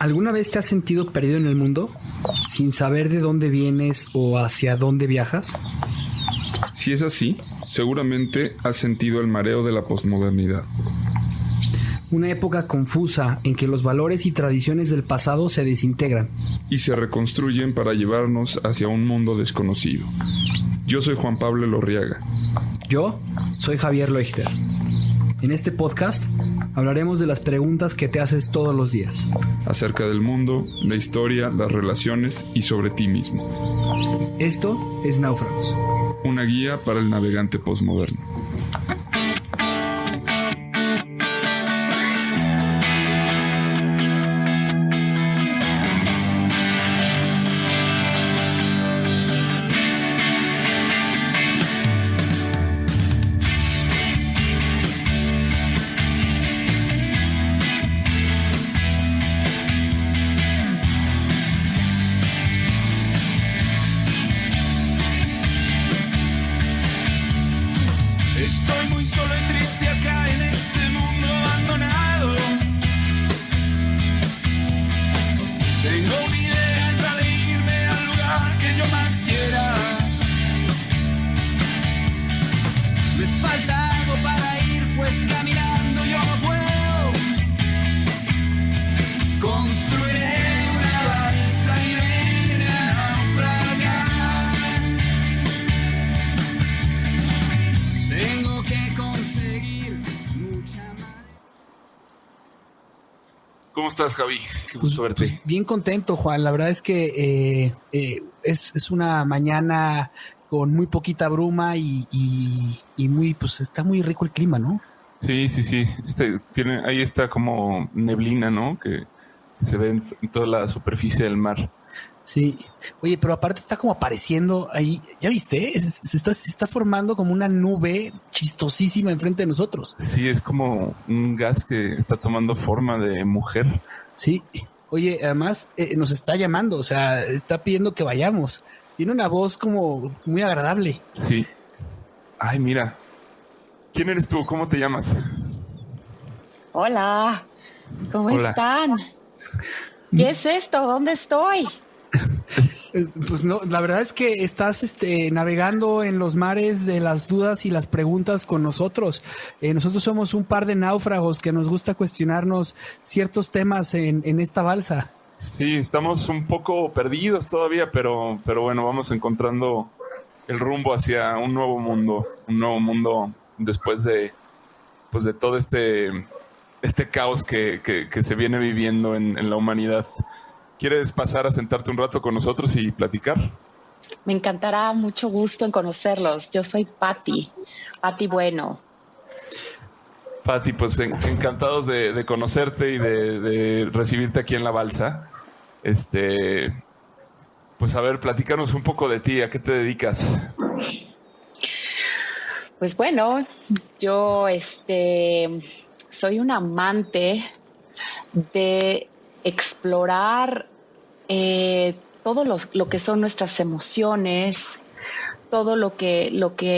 ¿Alguna vez te has sentido perdido en el mundo, sin saber de dónde vienes o hacia dónde viajas? Si es así, seguramente has sentido el mareo de la posmodernidad. Una época confusa en que los valores y tradiciones del pasado se desintegran y se reconstruyen para llevarnos hacia un mundo desconocido. Yo soy Juan Pablo Elorriaga. Yo soy Javier Leuchter. En este podcast hablaremos de las preguntas que te haces todos los días. Acerca del mundo, la historia, las relaciones y sobre ti mismo. Esto es Náufragos. Una guía para el navegante posmoderno. Estoy muy solo y triste acá en este mundo abandonado. Tengo una idea, es la de irme al lugar que yo más quiera. Me falta algo para ir, pues caminando yo no puedo. Construiré una balsa y me iré a naufragar. Tengo que conseguir mucha más. ¿Cómo estás, Javi? Qué gusto verte. Pues bien contento, Juan. La verdad es que es una mañana con muy poquita bruma y muy, pues está muy rico el clima, ¿no? Sí. Ahí está como neblina, ¿no? Que se ve en toda la superficie del mar. Sí. Oye, pero aparte está como apareciendo ahí, ¿ya viste? Se está formando como una nube chistosísima enfrente de nosotros. Sí, es como un gas que está tomando forma de mujer. Sí. Oye, además nos está llamando, o sea, está pidiendo que vayamos. Tiene una voz como muy agradable. Sí. Ay, mira. ¿Quién eres tú? ¿Cómo te llamas? Hola, ¿cómo Hola. están? ¿Qué es esto? ¿Dónde estoy? Pues no, la verdad es que estás navegando en los mares de las dudas y las preguntas con nosotros. Nosotros somos un par de náufragos que nos gusta cuestionarnos ciertos temas en esta balsa. Sí, estamos un poco perdidos todavía, pero bueno, vamos encontrando el rumbo hacia un nuevo mundo después de todo este caos que se viene viviendo en la humanidad. ¿Quieres pasar a sentarte un rato con nosotros y platicar? Me encantará, mucho gusto en conocerlos. Yo soy Patti Bueno. Patti, pues encantados de conocerte y de recibirte aquí en la balsa. Pues a ver, platícanos un poco de ti, ¿a qué te dedicas? Pues bueno, yo soy un amante de explorar todo lo que son nuestras emociones, todo lo que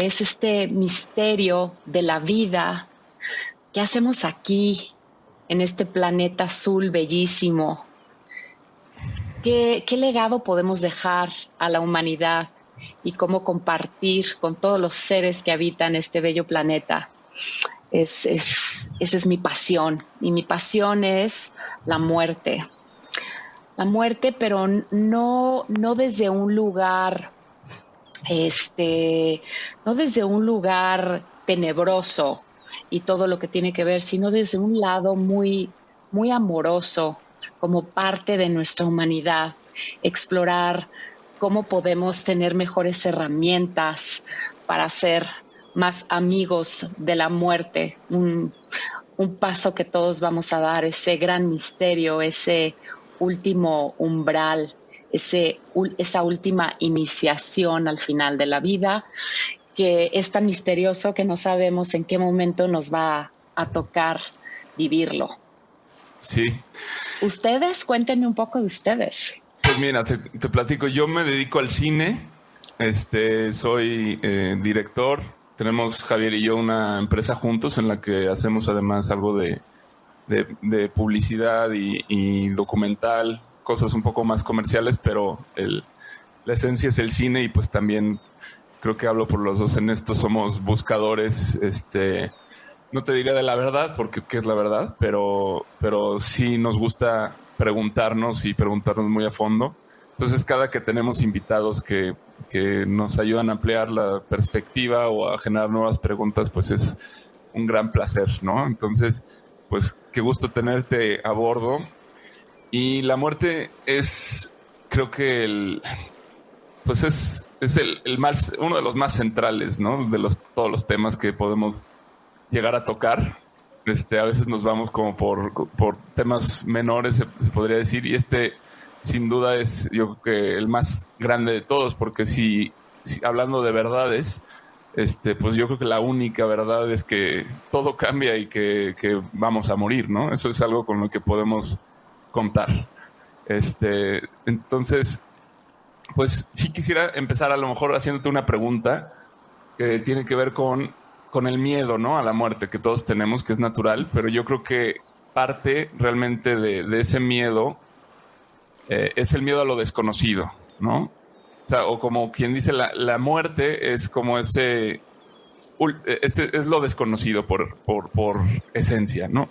es este misterio de la vida. ¿Qué hacemos aquí en este planeta azul bellísimo? ¿Qué legado podemos dejar a la humanidad y cómo compartir con todos los seres que habitan este bello planeta? Esa es mi pasión, y mi pasión es la muerte. La muerte, pero no desde un lugar, no desde un lugar tenebroso y todo lo que tiene que ver, sino desde un lado muy, muy amoroso, como parte de nuestra humanidad, explorar cómo podemos tener mejores herramientas para ser más amigos de la muerte, un paso que todos vamos a dar, ese gran misterio, ese último umbral, esa última iniciación al final de la vida, que es tan misterioso que no sabemos en qué momento nos va a tocar vivirlo. Sí. Ustedes, cuéntenme un poco de ustedes. Pues mira, te platico, yo me dedico al cine, soy director, tenemos Javier y yo una empresa juntos en la que hacemos además algo de de publicidad y documental, cosas un poco más comerciales, pero la esencia es el cine y pues también creo que hablo por los dos en esto, somos buscadores, no te diría de la verdad, porque ¿qué es la verdad? Pero sí nos gusta preguntarnos muy a fondo. Entonces cada que tenemos invitados que nos ayudan a ampliar la perspectiva o a generar nuevas preguntas, pues es un gran placer, ¿no? Entonces, pues qué gusto tenerte a bordo. Y la muerte es, creo que es uno de los más centrales, ¿no? De todos los temas que podemos llegar a tocar. A veces nos vamos como por temas menores, se podría decir, y sin duda es, yo creo que el más grande de todos, porque si hablando de verdades, pues yo creo que la única verdad es que todo cambia y que vamos a morir, ¿no? Eso es algo con lo que podemos contar. Entonces, pues sí quisiera empezar a lo mejor haciéndote una pregunta que tiene que ver con el miedo, ¿no? A la muerte que todos tenemos, que es natural, pero yo creo que parte realmente de ese miedo es el miedo a lo desconocido, ¿no? O sea, o como quien dice, la muerte es como es lo desconocido por esencia, ¿no?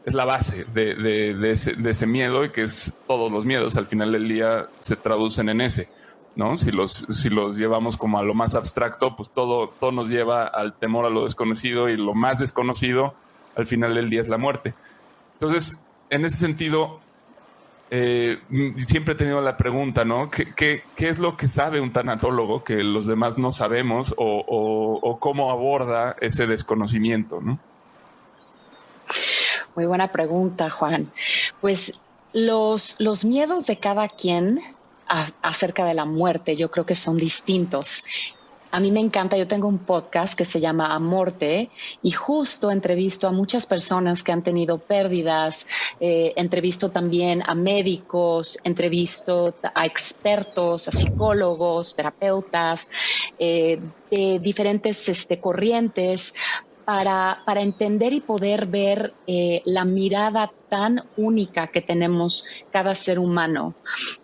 Es la base de ese miedo, y que es todos los miedos al final del día se traducen en ese, ¿no? Si los llevamos como a lo más abstracto, pues todo nos lleva al temor a lo desconocido, y lo más desconocido al final del día es la muerte. Entonces, en ese sentido, siempre he tenido la pregunta, ¿no? ¿Qué es lo que sabe un tanatólogo que los demás no sabemos, o cómo aborda ese desconocimiento, ¿no? Muy buena pregunta, Juan. Pues los miedos de cada quien acerca de la muerte, yo creo que son distintos. A mí me encanta, yo tengo un podcast que se llama Amorte, y justo entrevisto a muchas personas que han tenido pérdidas, entrevisto también a médicos, entrevisto a expertos, a psicólogos, terapeutas, de diferentes corrientes, para entender y poder ver la mirada tan única que tenemos cada ser humano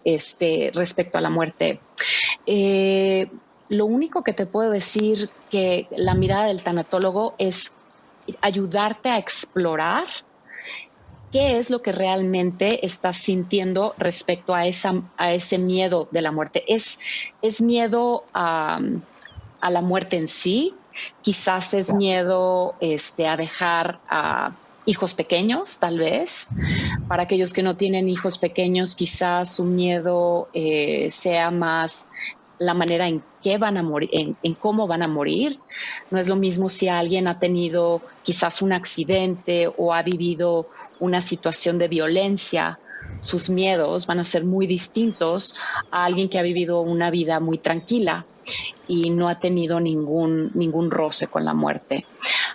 respecto a la muerte. Lo único que te puedo decir, que la mirada del tanatólogo es ayudarte a explorar qué es lo que realmente estás sintiendo respecto a ese miedo de la muerte. ¿Es miedo a la muerte en sí? Quizás es miedo a dejar a hijos pequeños, tal vez. Para aquellos que no tienen hijos pequeños, quizás su miedo sea más la manera en que van a morir, en cómo van a morir. No es lo mismo si alguien ha tenido quizás un accidente o ha vivido una situación de violencia. Sus miedos van a ser muy distintos a alguien que ha vivido una vida muy tranquila y no ha tenido ningún roce con la muerte.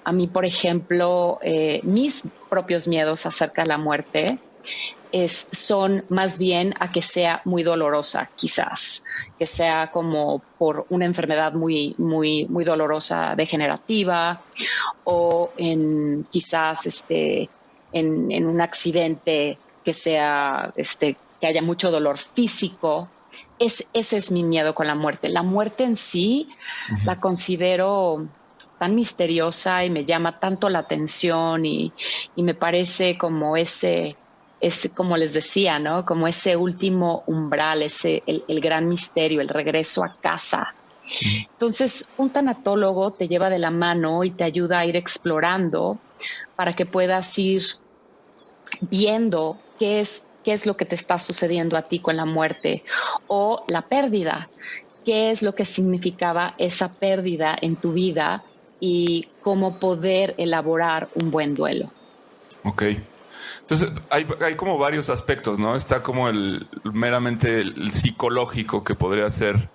A mí, por ejemplo, mis propios miedos acerca de la muerte son más bien a que sea muy dolorosa, quizás, que sea como por una enfermedad muy, muy, muy dolorosa, degenerativa, o quizás en un accidente que sea que haya mucho dolor físico. Ese es mi miedo con la muerte. La muerte en sí la considero tan misteriosa y me llama tanto la atención, y me parece como como les decía, ¿no? Como ese último umbral, el gran misterio, el regreso a casa. Entonces, un tanatólogo te lleva de la mano y te ayuda a ir explorando para que puedas ir viendo qué es lo que te está sucediendo a ti con la muerte o la pérdida. ¿Qué es lo que significaba esa pérdida en tu vida y cómo poder elaborar un buen duelo? Ok. Entonces, hay como varios aspectos, ¿no? Está como meramente el psicológico, que podría ser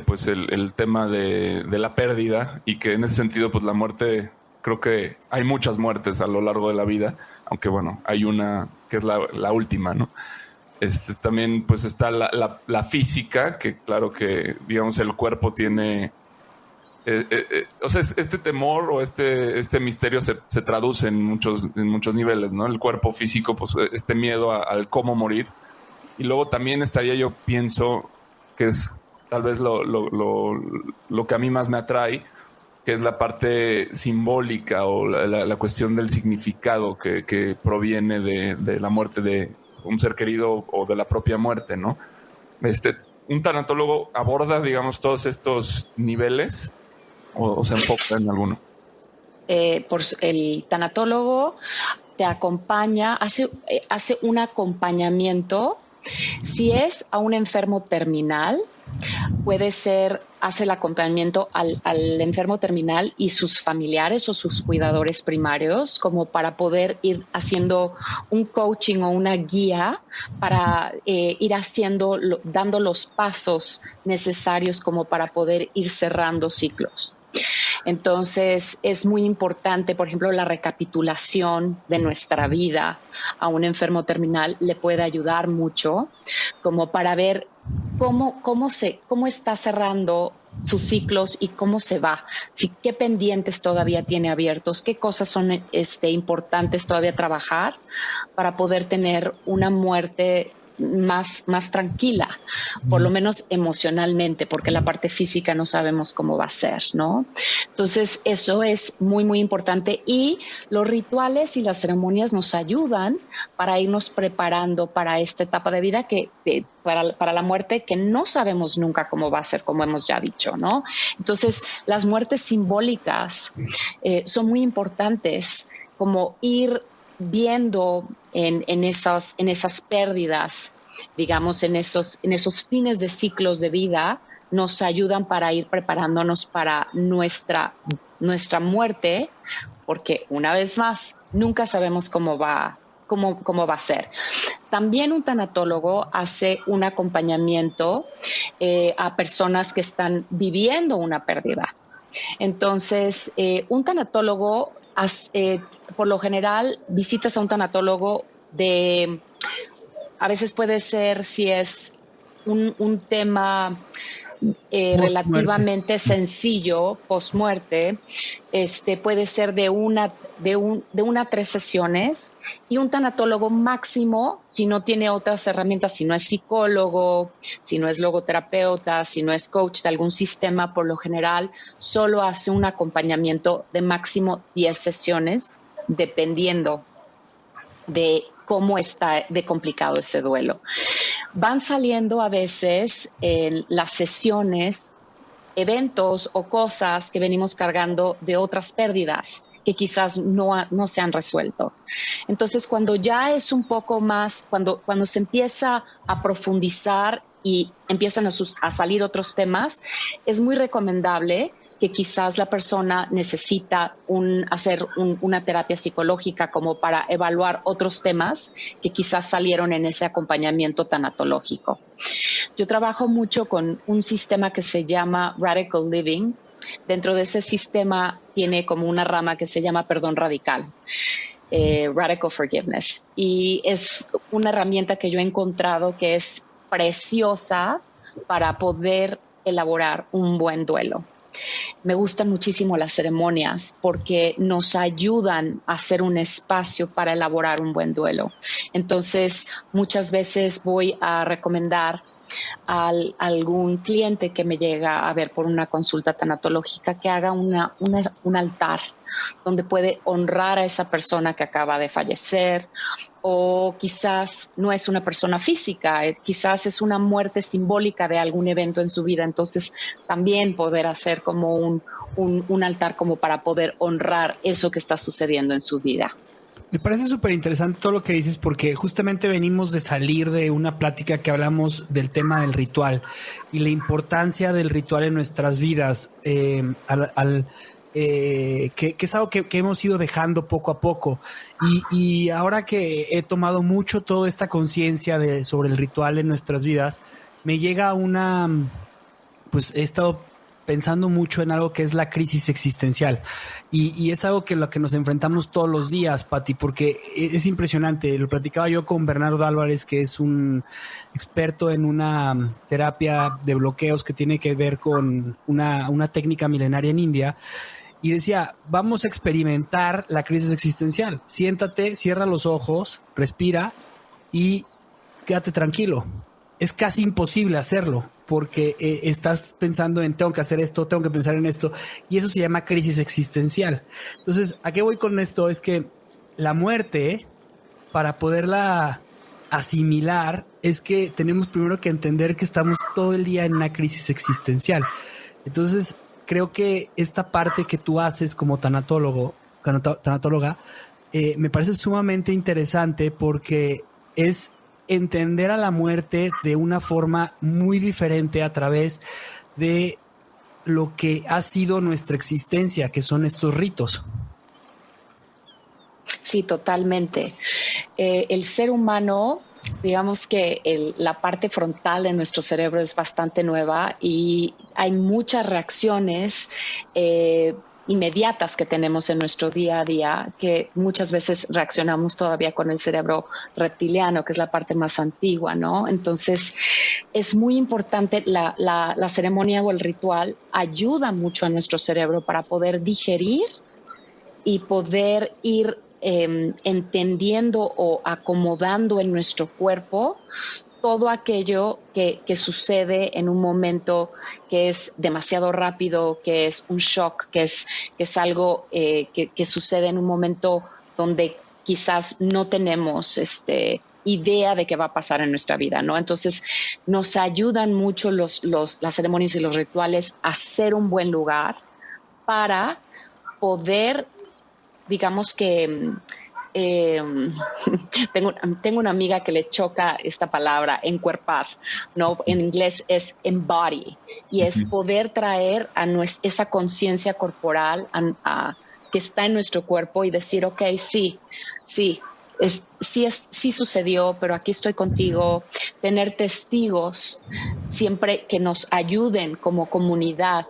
pues el tema de la pérdida, y que en ese sentido, pues la muerte, creo que hay muchas muertes a lo largo de la vida, aunque bueno, hay una que es la última, ¿no? También pues está la física, que claro que, digamos, el cuerpo tiene o sea, este temor o este misterio se traduce en muchos niveles, ¿no? El cuerpo físico, pues este miedo al cómo morir. Y luego también yo pienso que es tal vez lo que a mí más me atrae, que es la parte simbólica o la cuestión del significado que proviene de la muerte de un ser querido o de la propia muerte, ¿no? Un tanatólogo aborda, digamos, todos estos niveles o se enfoca en alguno. El tanatólogo te acompaña, hace un acompañamiento. Si es a un enfermo terminal, hace el acompañamiento al enfermo terminal y sus familiares o sus cuidadores primarios, como para poder ir haciendo un coaching o una guía para ir dando los pasos necesarios como para poder ir cerrando ciclos. Entonces es muy importante, por ejemplo, la recapitulación de nuestra vida a un enfermo terminal le puede ayudar mucho como para ver cómo está cerrando sus ciclos y cómo se va, qué pendientes todavía tiene abiertos, qué cosas son importantes todavía trabajar para poder tener una muerte más tranquila, por lo menos emocionalmente, porque la parte física no sabemos cómo va a ser, ¿no? Entonces, eso es muy, muy importante y los rituales y las ceremonias nos ayudan para irnos preparando para esta etapa de vida para la muerte que no sabemos nunca cómo va a ser, como hemos ya dicho, ¿no? Entonces, las muertes simbólicas son muy importantes, como ir viendo en esas pérdidas, digamos, en esos fines de ciclos de vida, nos ayudan para ir preparándonos para nuestra muerte, porque una vez más, nunca sabemos cómo va a ser. También un tanatólogo hace un acompañamiento a personas que están viviendo una pérdida. Entonces, un tanatólogo, por lo general, visitas a un tanatólogo a veces puede ser, si es un tema relativamente sencillo, post-muerte, puede ser de una a 3 sesiones, y un tanatólogo máximo, si no tiene otras herramientas, si no es psicólogo, si no es logoterapeuta, si no es coach de algún sistema, por lo general solo hace un acompañamiento de máximo 10 sesiones, dependiendo de cómo está de complicado ese duelo. Van saliendo a veces en las sesiones eventos o cosas que venimos cargando de otras pérdidas que quizás no se han resuelto. Entonces, cuando ya es un poco más, cuando se empieza a profundizar y empiezan a salir otros temas, es muy recomendable que quizás la persona necesita hacer una terapia psicológica como para evaluar otros temas que quizás salieron en ese acompañamiento tanatológico. Yo trabajo mucho con un sistema que se llama Radical Living. Dentro de ese sistema tiene como una rama que se llama perdón radical, Radical Forgiveness. Y es una herramienta que yo he encontrado que es preciosa para poder elaborar un buen duelo. Me gustan muchísimo las ceremonias porque nos ayudan a hacer un espacio para elaborar un buen duelo. Entonces, muchas veces voy a recomendar a algún cliente que me llega a ver por una consulta tanatológica que haga un altar donde puede honrar a esa persona que acaba de fallecer, o quizás no es una persona física, quizás es una muerte simbólica de algún evento en su vida. Entonces también poder hacer como un altar como para poder honrar eso que está sucediendo en su vida. Me parece súper interesante todo lo que dices, porque justamente venimos de salir de una plática que hablamos del tema del ritual y la importancia del ritual en nuestras vidas, que es algo que hemos ido dejando poco a poco. Y ahora que he tomado mucho toda esta conciencia sobre el ritual en nuestras vidas, me llega he estado pensando mucho en algo que es la crisis existencial. Y es algo que lo que nos enfrentamos todos los días, Pati, porque es impresionante. Lo platicaba yo con Bernardo Álvarez, que es un experto en una terapia de bloqueos que tiene que ver con una técnica milenaria en India. Y decía, vamos a experimentar la crisis existencial. Siéntate, cierra los ojos, respira y quédate tranquilo. Es casi imposible hacerlo porque estás pensando en tengo que hacer esto, tengo que pensar en esto, y eso se llama crisis existencial. Entonces, ¿a qué voy con esto? Es que la muerte, para poderla asimilar, es que tenemos primero que entender que estamos todo el día en una crisis existencial. Entonces, creo que esta parte que tú haces como tanatóloga, me parece sumamente interesante porque es entender a la muerte de una forma muy diferente a través de lo que ha sido nuestra existencia, que son estos ritos. Sí, totalmente. El ser humano, digamos que la parte frontal de nuestro cerebro es bastante nueva y hay muchas reacciones inmediatas que tenemos en nuestro día a día, que muchas veces reaccionamos todavía con el cerebro reptiliano, que es la parte más antigua, ¿no? Entonces, es muy importante, la ceremonia o el ritual ayuda mucho a nuestro cerebro para poder digerir y poder ir entendiendo o acomodando en nuestro cuerpo todo aquello que sucede en un momento que es demasiado rápido, que es un shock, que es algo que sucede en un momento donde quizás no tenemos idea de qué va a pasar en nuestra vida, ¿no? Entonces, nos ayudan mucho las ceremonias y los rituales a ser un buen lugar para poder, digamos que tengo una amiga que le choca esta palabra, encuerpar, ¿no? En inglés es embody, y es poder traer a esa conciencia corporal que está en nuestro cuerpo y decir, ok, sí sucedió, pero aquí estoy contigo. Tener testigos siempre que nos ayuden como comunidad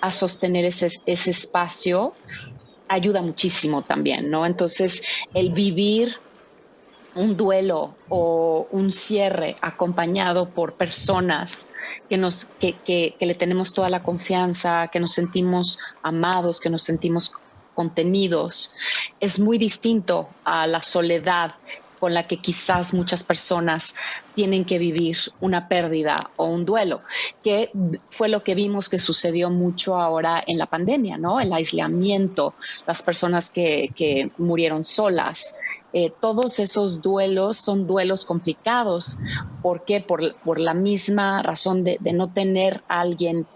a sostener ese espacio ayuda muchísimo también, ¿no? Entonces, el vivir un duelo o un cierre acompañado por personas que le tenemos toda la confianza, que nos sentimos amados, que nos sentimos contenidos, es muy distinto a la soledad con la que quizás muchas personas tienen que vivir una pérdida o un duelo, que fue lo que vimos que sucedió mucho ahora en la pandemia, ¿no? El aislamiento, las personas que murieron solas. Todos esos duelos son duelos complicados. ¿Por qué? Por la misma razón de no tener a alguien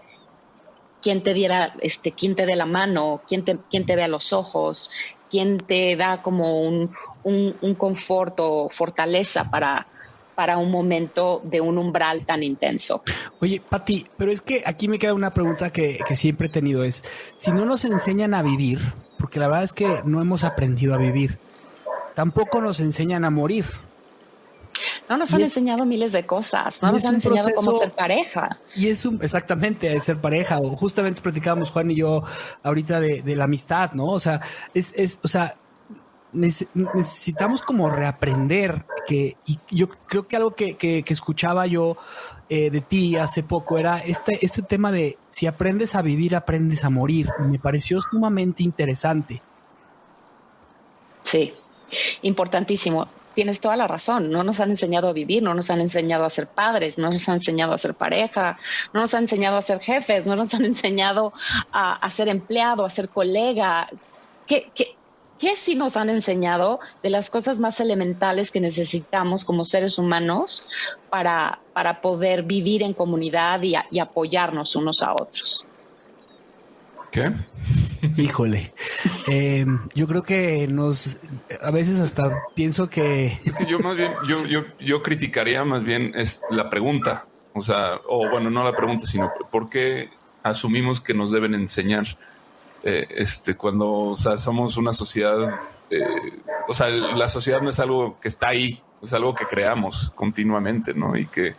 quien te diera, quien te dé la mano, quien te vea los ojos, quien te da como un confort o fortaleza para un momento de un umbral tan intenso. Oye, Pati, pero es que aquí me queda una pregunta que siempre he tenido, es, si no nos enseñan a vivir, porque la verdad es que no hemos aprendido a vivir, tampoco nos enseñan a morir. No nos han enseñado miles de cosas, no nos han enseñado cómo ser pareja. Y exactamente, de ser pareja. O justamente platicábamos Juan y yo ahorita de la amistad, ¿no? O sea, necesitamos como reaprender y yo creo que algo que escuchaba yo de ti hace poco era este tema de si aprendes a vivir, aprendes a morir. Me pareció sumamente interesante. Sí, importantísimo. Tienes toda la razón. No nos han enseñado a vivir, no nos han enseñado a ser padres, no nos han enseñado a ser pareja, no nos han enseñado a ser jefes, no nos han enseñado a ser empleado, a ser colega. ¿Qué sí nos han enseñado de las cosas más elementales que necesitamos como seres humanos para poder vivir en comunidad y apoyarnos unos a otros? ¿Qué? Híjole, yo creo que a veces hasta pienso que... Yo más bien, yo criticaría más bien es la pregunta, bueno, no la pregunta, sino ¿por qué asumimos que nos deben enseñar? Cuando, somos una sociedad, la sociedad no es algo que está ahí, es algo que creamos continuamente, ¿no? Y que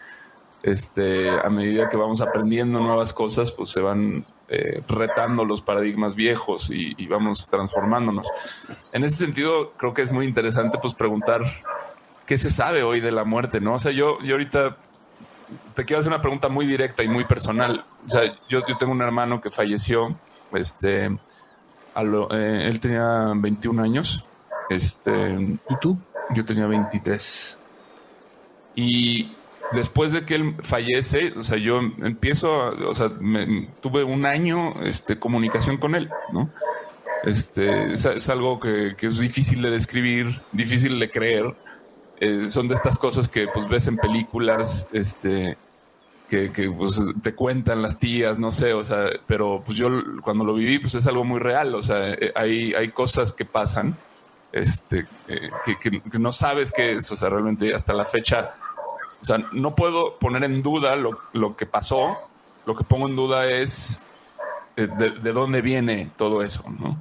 a medida que vamos aprendiendo nuevas cosas, pues se van retando los paradigmas viejos y vamos transformándonos. En ese sentido, creo que es muy interesante pues preguntar qué se sabe hoy de la muerte, ¿no? O sea, yo ahorita te quiero hacer una pregunta muy directa y muy personal. O sea, yo tengo un hermano que falleció, él tenía 21 años. ¿Y tú? Yo tenía 23. Y después de que él fallece, o sea, yo tuve un año comunicación con él, ¿no? Es algo que es difícil de describir, difícil de creer. Son de estas cosas que pues ves en películas, que pues, te cuentan las tías, no sé, o sea, pero pues yo cuando lo viví, pues es algo muy real, o sea, hay cosas que pasan, que no sabes qué es, o sea, realmente hasta la fecha, o sea, no puedo poner en duda lo que pasó, lo que pongo en duda es de dónde viene todo eso, ¿no?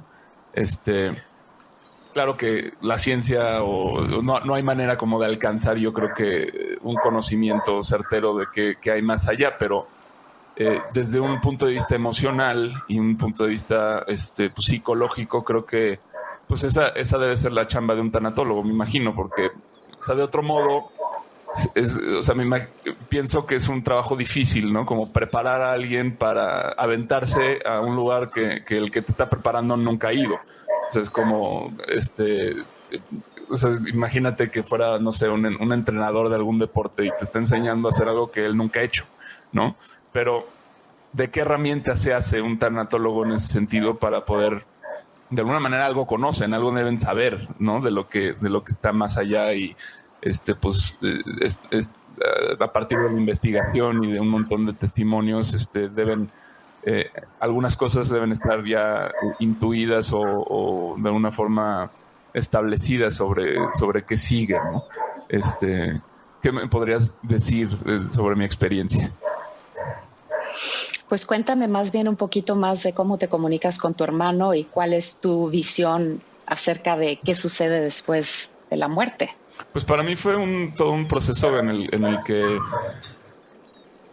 Claro que la ciencia no hay manera como de alcanzar, yo creo que un conocimiento certero de qué hay más allá, pero desde un punto de vista emocional y un punto de vista pues, psicológico, creo que pues esa debe ser la chamba de un tanatólogo, me imagino, porque o sea, de otro modo, o sea, pienso que es un trabajo difícil, ¿no? Como preparar a alguien para aventarse a un lugar que el que te está preparando nunca ha ido. O sea, es como, o sea, imagínate que fuera, no sé, un entrenador de algún deporte y te está enseñando a hacer algo que él nunca ha hecho, ¿no? Pero, ¿de qué herramienta se hace un tanatólogo en ese sentido para poder, de alguna manera, algo conocen, algo deben saber, ¿no? De lo que está más allá y, pues, a partir de la investigación y de un montón de testimonios, deben... algunas cosas deben estar ya intuidas o de alguna forma establecidas sobre qué sigue, ¿no? ¿Qué me podrías decir sobre mi experiencia? Pues cuéntame más bien un poquito más de cómo te comunicas con tu hermano y cuál es tu visión acerca de qué sucede después de la muerte. Pues para mí fue todo un proceso en el que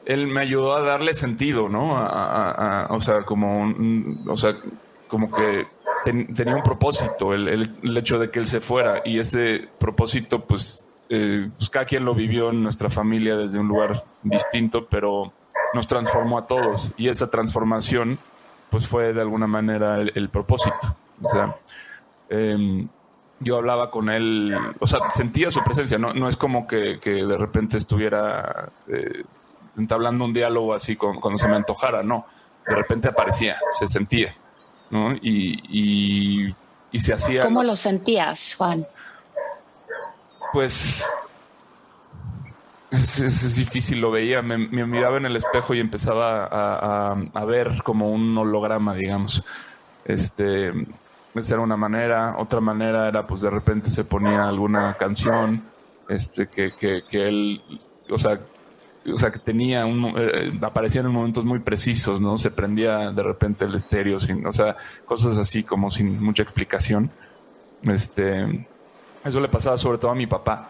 él me ayudó a darle sentido, ¿no? O sea, como que tenía un propósito, el hecho de que él se fuera, y ese propósito, pues cada quien lo vivió en nuestra familia desde un lugar distinto, pero nos transformó a todos, y esa transformación, pues fue de alguna manera el propósito. O sea, yo hablaba con él, o sea, sentía su presencia, no es como que de repente estuviera entablando un diálogo así cuando se me antojara, no, de repente aparecía, se sentía, ¿no? Y se hacía... ¿Cómo lo sentías, Juan? Pues es difícil, lo veía, me miraba en el espejo y empezaba a ver como un holograma, digamos. Esa era una manera. Otra manera era, pues de repente se ponía alguna canción que él, o sea, que tenía aparecían en momentos muy precisos, ¿no? Se prendía de repente el estéreo, o sea, cosas así como sin mucha explicación. Eso le pasaba sobre todo a mi papá.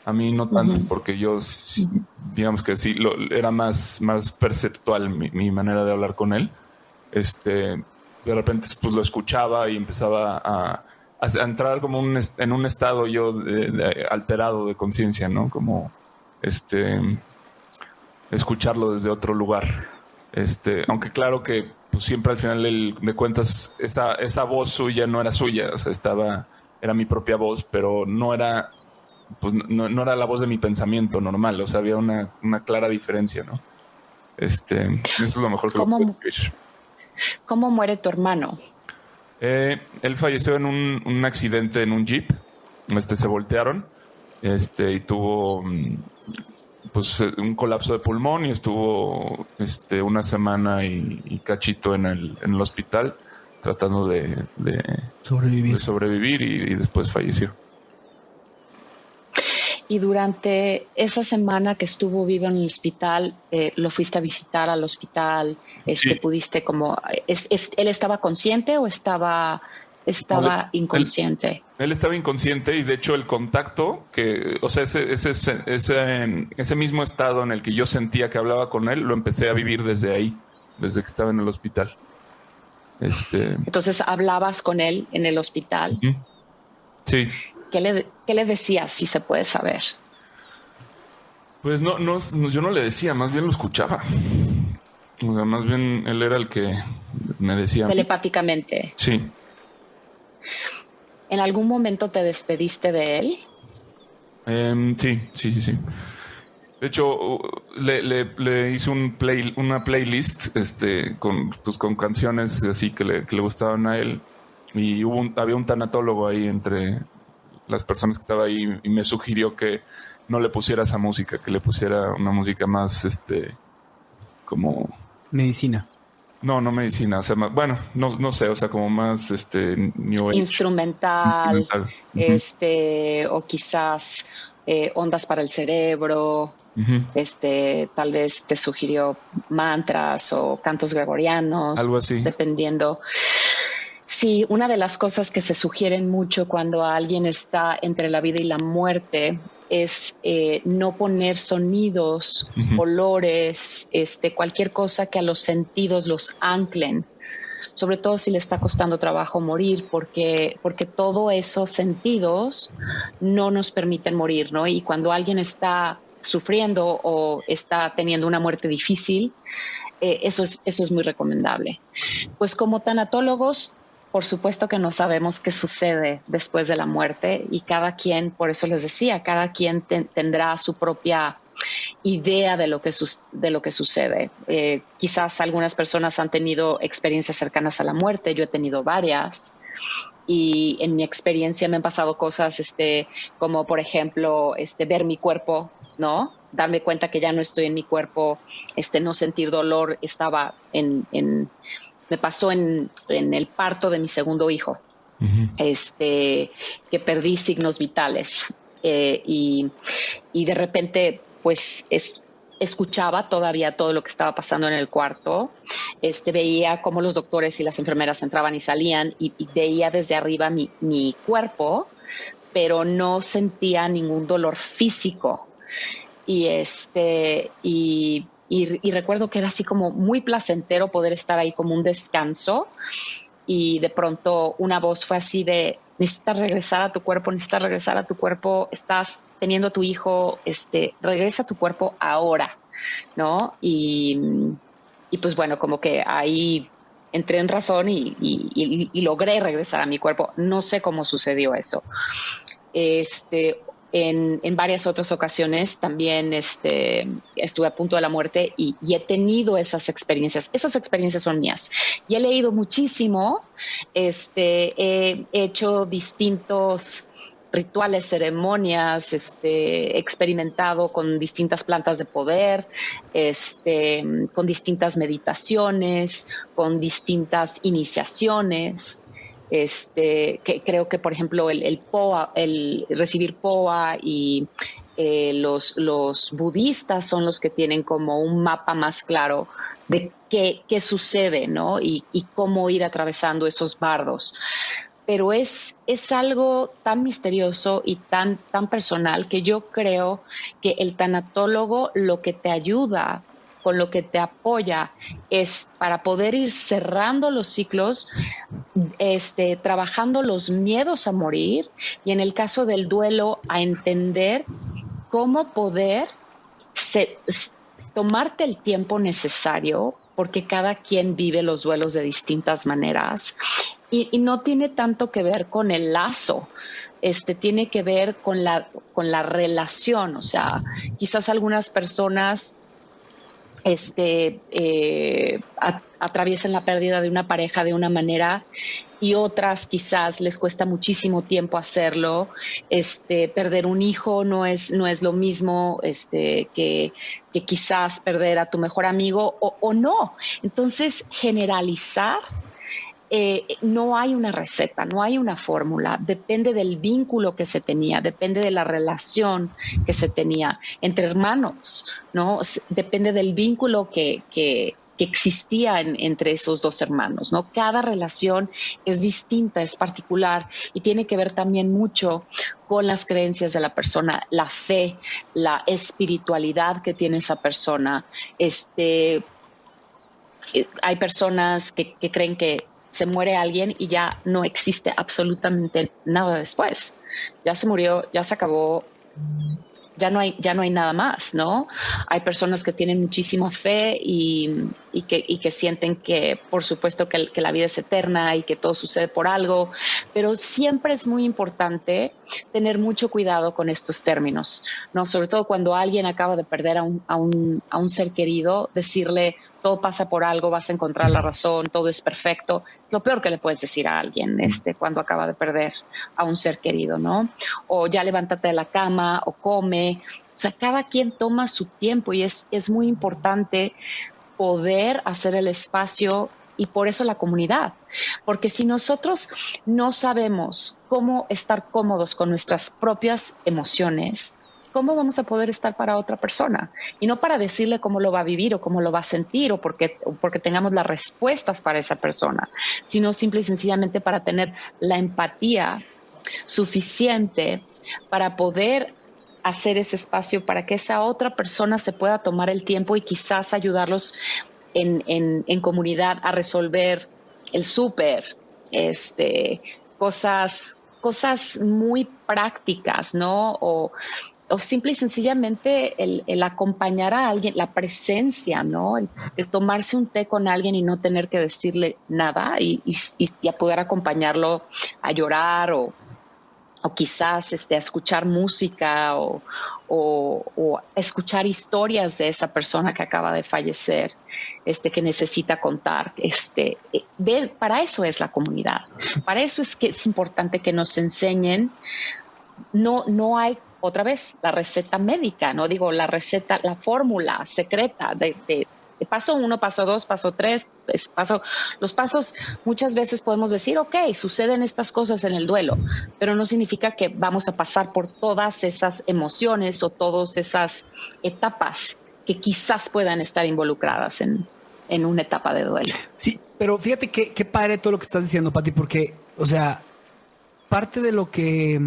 A mí no tanto, porque yo, digamos que sí, era más perceptual mi manera de hablar con él. De repente pues lo escuchaba y empezaba a entrar como en un estado yo alterado de conciencia, ¿no? Como escucharlo desde otro lugar. Aunque claro que pues siempre al final de cuentas esa voz suya no era suya, o sea, era mi propia voz, pero no era era la voz de mi pensamiento normal, o sea, había una clara diferencia, ¿no? Eso es lo mejor que lo puedo decir. ¿Cómo muere tu hermano? Él falleció en un accidente en un jeep. Se voltearon, y tuvo pues un colapso de pulmón y estuvo una semana y cachito en el hospital tratando de sobrevivir y después falleció. Y durante esa semana que estuvo vivo en el hospital, ¿lo fuiste a visitar al hospital? Sí. ¿Pudiste como... ¿Él estaba consciente o estaba inconsciente? Él estaba inconsciente y de hecho el contacto, o sea, ese mismo estado en el que yo sentía que hablaba con él, lo empecé a vivir desde ahí. desde que estaba en el hospital. Entonces, ¿hablabas con él en el hospital? Uh-huh. Sí. ¿Qué le decías, si se puede saber? Pues no, yo no le decía, más bien lo escuchaba. O sea, más bien él era el que me decía. Telepáticamente. Sí. ¿En algún momento te despediste de él? Sí. De hecho, le hice una playlist con canciones así que le gustaban a él. Y había un tanatólogo ahí entre las personas que estaba ahí y me sugirió que no le pusiera esa música, que le pusiera una música más como medicina. No medicina, o sea, bueno, no sé, o sea, como más New Age. Instrumental. Uh-huh. O quizás ondas para el cerebro. Uh-huh. Tal vez te sugirió mantras o cantos gregorianos. Algo así. Dependiendo. Sí, una de las cosas que se sugieren mucho cuando alguien está entre la vida y la muerte es no poner sonidos, uh-huh, olores, cualquier cosa que a los sentidos los anclen, sobre todo si le está costando trabajo morir, porque todos esos sentidos no nos permiten morir, ¿no? Y cuando alguien está sufriendo o está teniendo una muerte difícil, eso es muy recomendable. Pues como tanatólogos, por supuesto que no sabemos qué sucede después de la muerte y cada quien, por eso les decía, cada quien tendrá su propia idea de lo que sucede. Quizás algunas personas han tenido experiencias cercanas a la muerte, yo he tenido varias y en mi experiencia me han pasado cosas como por ejemplo ver mi cuerpo, ¿no? Darme cuenta que ya no estoy en mi cuerpo, no sentir dolor, estaba me pasó en el parto de mi segundo hijo, uh-huh, que perdí signos vitales y de repente pues escuchaba todavía todo lo que estaba pasando en el cuarto, veía cómo los doctores y las enfermeras entraban y salían y veía desde arriba mi cuerpo, pero no sentía ningún dolor físico y recuerdo que era así como muy placentero poder estar ahí como un descanso y de pronto una voz fue así de necesitas regresar a tu cuerpo, estás teniendo a tu hijo, regresa a tu cuerpo ahora, ¿no? Y pues bueno, como que ahí entré en razón y logré regresar a mi cuerpo. No sé cómo sucedió eso. En varias otras ocasiones también estuve a punto de la muerte y he tenido esas experiencias. Esas experiencias son mías. Y he leído muchísimo, he hecho distintos rituales, ceremonias, he experimentado con distintas plantas de poder, con distintas meditaciones, con distintas iniciaciones. Que creo que, por ejemplo, el POA, el recibir POA y los budistas son los que tienen como un mapa más claro de qué sucede, ¿no? Y cómo ir atravesando esos bardos. Pero es algo tan misterioso y tan personal que yo creo que el tanatólogo lo que te ayuda, con lo que te apoya, es para poder ir cerrando los ciclos, trabajando los miedos a morir y en el caso del duelo a entender cómo poder tomarte el tiempo necesario, porque cada quien vive los duelos de distintas maneras y no tiene tanto que ver con el lazo, tiene que ver con la relación. O sea, quizás algunas personas atraviesen la pérdida de una pareja de una manera y otras quizás les cuesta muchísimo tiempo hacerlo. Perder un hijo no es lo mismo que quizás perder a tu mejor amigo o no. Entonces, generalizar, no hay una receta, no hay una fórmula, depende del vínculo que se tenía, depende de la relación que se tenía entre hermanos, ¿no? Depende del vínculo que existía entre esos dos hermanos, ¿no? Cada relación es distinta, es particular y tiene que ver también mucho con las creencias de la persona, la fe, la espiritualidad que tiene esa persona, hay personas que creen que se muere alguien y ya no existe absolutamente nada después. Ya se murió, ya se acabó, ya no hay nada más, ¿no? Hay personas que tienen muchísima fe y que sienten que, por supuesto, que la vida es eterna y que todo sucede por algo, pero siempre es muy importante tener mucho cuidado con estos términos, ¿no? Sobre todo cuando alguien acaba de perder a un ser querido, decirle todo pasa por algo, vas a encontrar la razón, todo es perfecto. Es lo peor que le puedes decir a alguien cuando acaba de perder a un ser querido, ¿no? O ya levántate de la cama o come. O sea, cada quien toma su tiempo y es muy importante poder hacer el espacio, y por eso la comunidad. Porque si nosotros no sabemos cómo estar cómodos con nuestras propias emociones, ¿cómo vamos a poder estar para otra persona? Y no para decirle cómo lo va a vivir o cómo lo va a sentir o porque tengamos las respuestas para esa persona, sino simple y sencillamente para tener la empatía suficiente para poder hacer ese espacio para que esa otra persona se pueda tomar el tiempo y quizás ayudarlos en comunidad a resolver el súper, cosas muy prácticas, ¿no? O simple y sencillamente el acompañar a alguien, la presencia, ¿no? El tomarse un té con alguien y no tener que decirle nada y a poder acompañarlo a llorar o quizás a escuchar música o escuchar historias de esa persona que acaba de fallecer, que necesita contar. Para eso es la comunidad. Para eso es que es importante que nos enseñen. No hay, otra vez, la receta médica, no digo la receta, la fórmula secreta de paso 1, paso 2, paso 3, los pasos. Muchas veces podemos decir, ok, suceden estas cosas en el duelo, pero no significa que vamos a pasar por todas esas emociones o todas esas etapas que quizás puedan estar involucradas en una etapa de duelo. Sí, pero fíjate qué padre todo lo que estás diciendo, Pati, porque, o sea, parte de lo que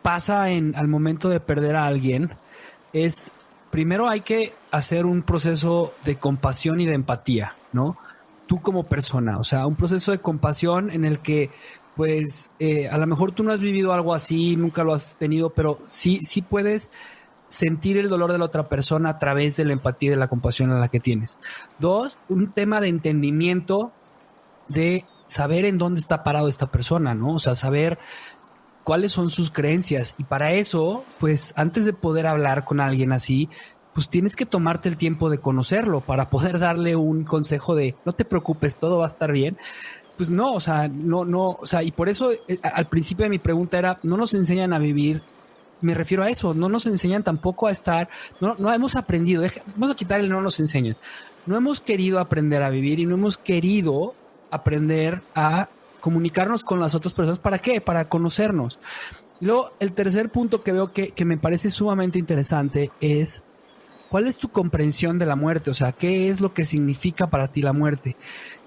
pasa al momento de perder a alguien es, primero hay que hacer un proceso de compasión y de empatía, ¿no? Tú como persona, o sea, un proceso de compasión en el que, pues, a lo mejor tú no has vivido algo así, nunca lo has tenido, pero sí puedes sentir el dolor de la otra persona a través de la empatía y de la compasión a la que tienes. 2, un tema de entendimiento, de saber en dónde está parado esta persona, ¿no? O sea, saber cuáles son sus creencias. Y para eso, pues, antes de poder hablar con alguien así, pues tienes que tomarte el tiempo de conocerlo para poder darle un consejo de no te preocupes, todo va a estar bien. Pues no, o sea, y por eso al principio de mi pregunta era, no nos enseñan a vivir. Me refiero a eso, no nos enseñan tampoco a estar, no hemos aprendido, vamos a quitar el no nos enseñan. No hemos querido aprender a vivir y no hemos querido aprender a comunicarnos con las otras personas. ¿Para qué? Para conocernos. Luego, el tercer punto que veo que me parece sumamente interesante es ¿cuál es tu comprensión de la muerte? O sea, ¿qué es lo que significa para ti la muerte?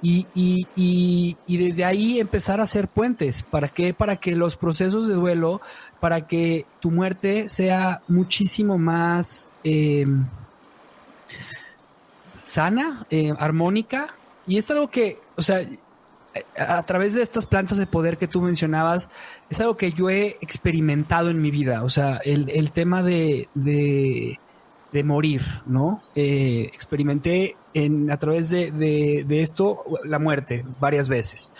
Y desde ahí empezar a hacer puentes. ¿Para qué? Para que los procesos de duelo, para que tu muerte sea muchísimo más sana, armónica. Y es algo que, o sea, a través de estas plantas de poder que tú mencionabas, es algo que yo he experimentado en mi vida. O sea, el tema de morir, ¿no? Experimenté a través de esto la muerte varias veces.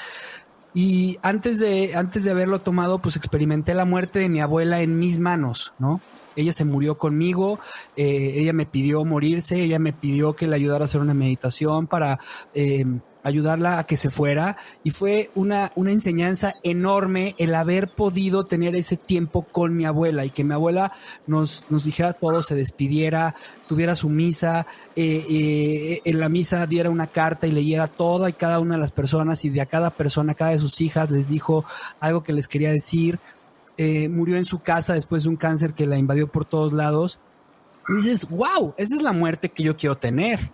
Y antes de haberlo tomado, pues experimenté la muerte de mi abuela en mis manos, ¿no? Ella se murió conmigo, ella me pidió morirse, ella me pidió que le ayudara a hacer una meditación para ayudarla a que se fuera, y fue una enseñanza enorme el haber podido tener ese tiempo con mi abuela y que mi abuela nos dijera todo, se despidiera, tuviera su misa, en la misa diera una carta y leyera toda y cada una de las personas, y de a cada persona, a cada de sus hijas les dijo algo que les quería decir. Murió en su casa después de un cáncer que la invadió por todos lados. Y dices, wow, esa es la muerte que yo quiero tener,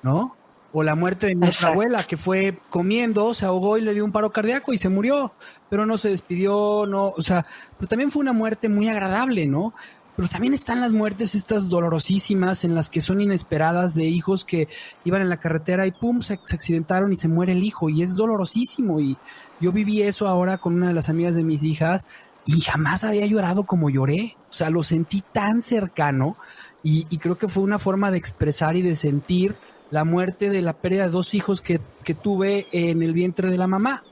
¿no? O la muerte de mi otra abuela, que fue comiendo, se ahogó y le dio un paro cardíaco y se murió, pero no se despidió, no, o sea, pero también fue una muerte muy agradable, ¿no? pero también están las muertes estas dolorosísimas en las que son inesperadas, de hijos que iban en la carretera y pum, se accidentaron y se muere el hijo, y es dolorosísimo. Y yo viví eso ahora con una de las amigas de mis hijas y jamás había llorado como lloré. O sea, lo sentí tan cercano, y creo que fue una forma de expresar y de sentir la muerte de la pérdida de 2 hijos que tuve en el vientre de la mamá.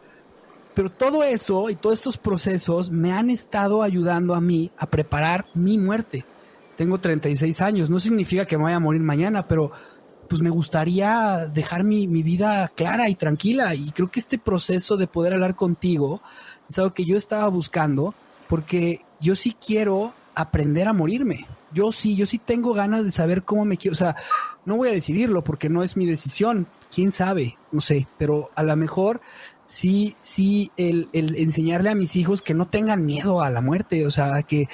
Pero todo eso y todos estos procesos me han estado ayudando a mí a preparar mi muerte. Tengo 36 años, no significa que me vaya a morir mañana, pero pues me gustaría dejar mi vida clara y tranquila. Y creo que este proceso de poder hablar contigo es algo que yo estaba buscando, porque yo sí quiero aprender a morirme. Yo sí tengo ganas de saber cómo me quiero. O sea, no voy a decidirlo porque no es mi decisión. ¿Quién sabe? No sé, pero a lo mejor sí, el enseñarle a mis hijos que no tengan miedo a la muerte, o sea, que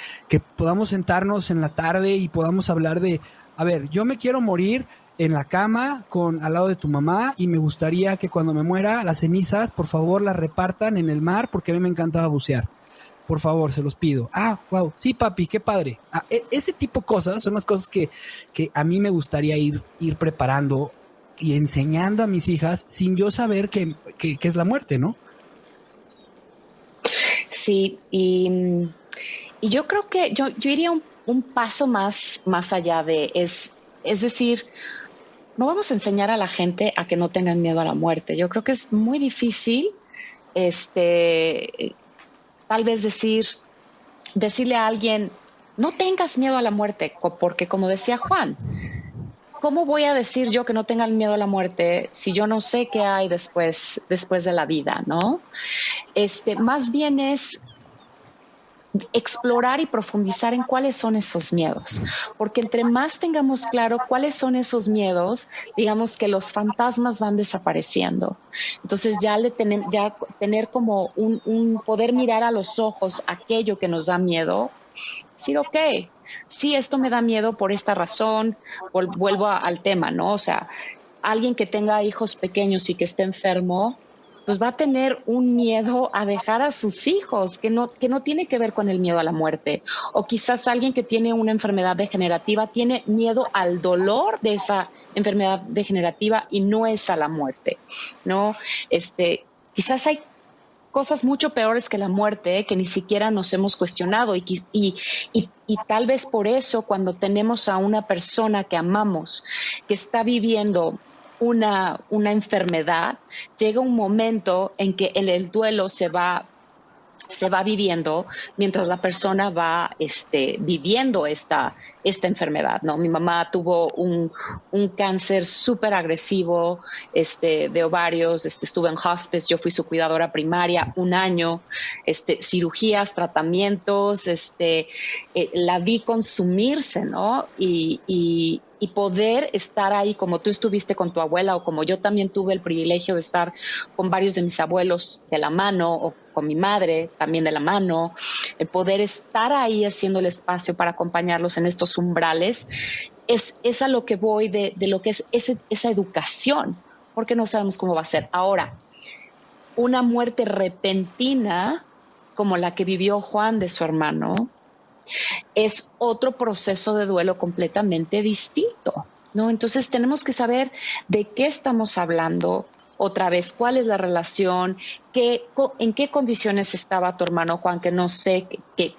podamos sentarnos en la tarde y podamos hablar de, a ver, yo me quiero morir en la cama al lado de tu mamá, y me gustaría que cuando me muera las cenizas, por favor, las repartan en el mar, porque a mí me encantaba bucear. Por favor, se los pido. Ah, wow, sí, papi, qué padre. Ese tipo de cosas son las cosas que a mí me gustaría ir preparando y enseñando a mis hijas sin yo saber qué es la muerte, ¿no? Sí, y yo creo que yo iría un paso más allá es decir, no vamos a enseñar a la gente a que no tengan miedo a la muerte. Yo creo que es muy difícil, tal vez decirle a alguien, no tengas miedo a la muerte, porque como decía Juan, ¿cómo voy a decir yo que no tengan miedo a la muerte si yo no sé qué hay después de la vida, ¿no? Más bien es explorar y profundizar en cuáles son esos miedos, porque entre más tengamos claro cuáles son esos miedos, digamos que los fantasmas van desapareciendo. Entonces ya tener como un poder mirar a los ojos aquello que nos da miedo, decir, ok, sí, esto me da miedo por esta razón. Vuelvo al tema, ¿no? O sea, alguien que tenga hijos pequeños y que esté enfermo, pues va a tener un miedo a dejar a sus hijos, que no tiene que ver con el miedo a la muerte. O quizás alguien que tiene una enfermedad degenerativa tiene miedo al dolor de esa enfermedad degenerativa y no es a la muerte, ¿no? Quizás hay cosas mucho peores que la muerte que ni siquiera nos hemos cuestionado, y tal vez por eso cuando tenemos a una persona que amamos que está viviendo una enfermedad, llega un momento en que el duelo se va viviendo mientras la persona va viviendo esta enfermedad, ¿no? Mi mamá tuvo un cáncer súper agresivo de ovarios, estuve en hospice, yo fui su cuidadora primaria 1 año, cirugías, tratamientos, la vi consumirse, ¿no? Y poder estar ahí como tú estuviste con tu abuela, o como yo también tuve el privilegio de estar con varios de mis abuelos de la mano, o con mi madre también de la mano, el poder estar ahí haciendo el espacio para acompañarlos en estos umbrales, es a lo que voy de lo que es esa educación, porque no sabemos cómo va a ser. Ahora, una muerte repentina como la que vivió Juan de su hermano, es otro proceso de duelo completamente distinto, ¿no? Entonces tenemos que saber de qué estamos hablando, otra vez, cuál es la relación, en qué condiciones estaba tu hermano Juan, que no sé qué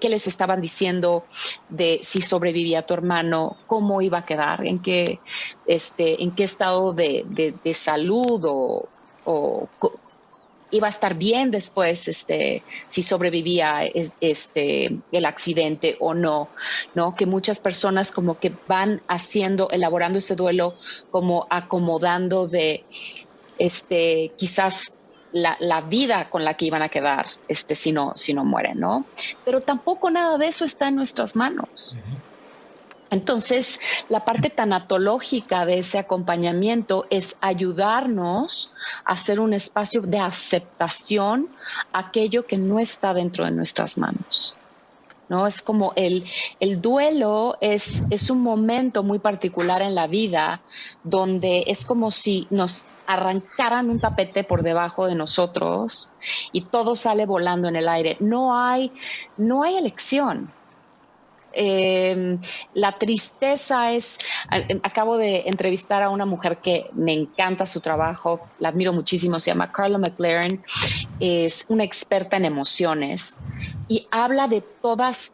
les estaban diciendo de si sobrevivía tu hermano, cómo iba a quedar, en qué estado de salud o iba a estar bien después, si sobrevivía el accidente o no, que muchas personas como que van elaborando ese duelo, como acomodando de, quizás la vida con la que iban a quedar, si no mueren, ¿no? Pero tampoco nada de eso está en nuestras manos. Entonces, la parte tanatológica de ese acompañamiento es ayudarnos a hacer un espacio de aceptación a aquello que no está dentro de nuestras manos, ¿no? Es como el duelo es un momento muy particular en la vida donde es como si nos arrancaran un tapete por debajo de nosotros y todo sale volando en el aire. No hay elección. La tristeza acabo de entrevistar a una mujer que me encanta su trabajo, la admiro muchísimo, se llama Carla McLaren, es una experta en emociones y habla de todos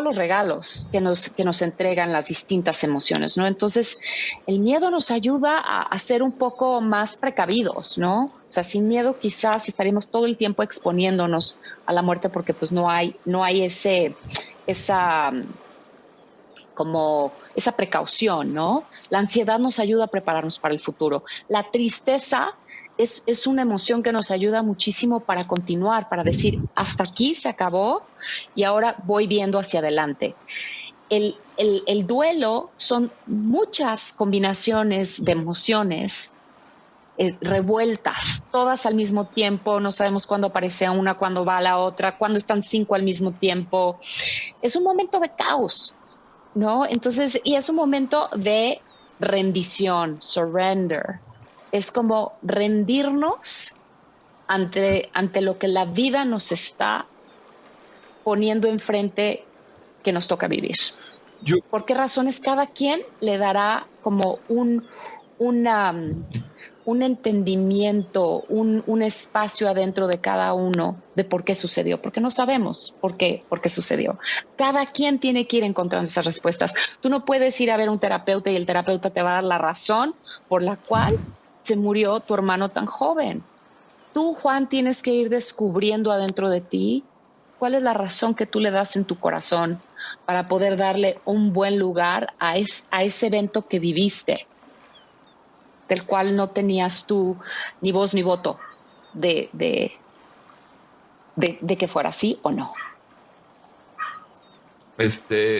los regalos que nos entregan las distintas emociones, ¿no? Entonces, el miedo nos ayuda a ser un poco más precavidos, ¿no? O sea, sin miedo quizás estaríamos todo el tiempo exponiéndonos a la muerte porque pues no hay esa precaución, ¿no? La ansiedad nos ayuda a prepararnos para el futuro. La tristeza es una emoción que nos ayuda muchísimo para continuar, para decir, hasta aquí se acabó y ahora voy viendo hacia adelante. El duelo son muchas combinaciones de emociones revueltas, todas al mismo tiempo, no sabemos cuándo aparece una, cuándo va la otra, cuándo están 5 al mismo tiempo. Es un momento de caos, ¿no? Entonces, y es un momento de rendición, surrender. Es como rendirnos ante lo que la vida nos está poniendo enfrente que nos toca vivir. ¿Por qué razones? Cada quien le dará como un entendimiento, un espacio adentro de cada uno de por qué sucedió, porque no sabemos por qué sucedió. Cada quien tiene que ir encontrando esas respuestas. Tú no puedes ir a ver a un terapeuta y el terapeuta te va a dar la razón por la cual se murió tu hermano tan joven. Tú, Juan, tienes que ir descubriendo adentro de ti cuál es la razón que tú le das en tu corazón para poder darle un buen lugar a ese evento que viviste, del cual no tenías tú ni voz ni voto de que fuera así o no.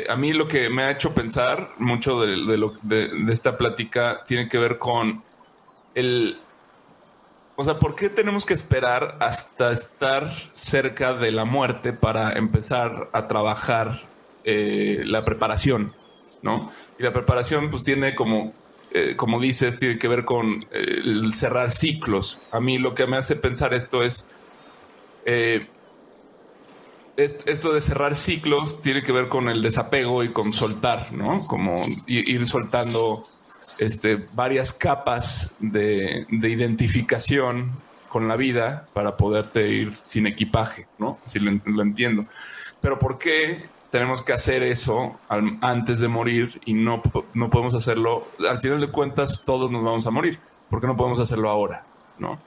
A mí lo que me ha hecho pensar mucho de esta plática tiene que ver con o sea, ¿por qué tenemos que esperar hasta estar cerca de la muerte para empezar a trabajar la preparación, ¿no? Y la preparación pues tiene como dices, tiene que ver con el cerrar ciclos. A mí lo que me hace pensar esto es esto de cerrar ciclos tiene que ver con el desapego y con soltar, ¿no? Como ir soltando varias capas de identificación con la vida para poderte ir sin equipaje, ¿no? Así lo entiendo. Pero ¿por qué tenemos que hacer eso antes de morir y no podemos hacerlo? Al final de cuentas, todos nos vamos a morir. ¿Por qué no podemos hacerlo ahora, no?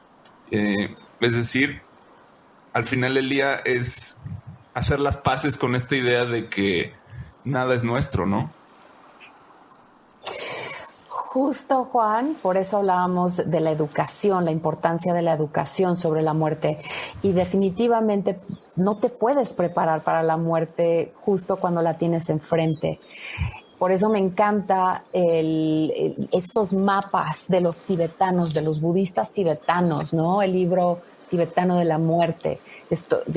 Es decir, al final del día es hacer las paces con esta idea de que nada es nuestro, ¿no? Justo, Juan, por eso hablábamos de la educación, la importancia de la educación sobre la muerte. Y definitivamente no te puedes preparar para la muerte justo cuando la tienes enfrente. Por eso me encanta estos mapas de los tibetanos, de los budistas tibetanos, ¿no? El libro tibetano de la muerte.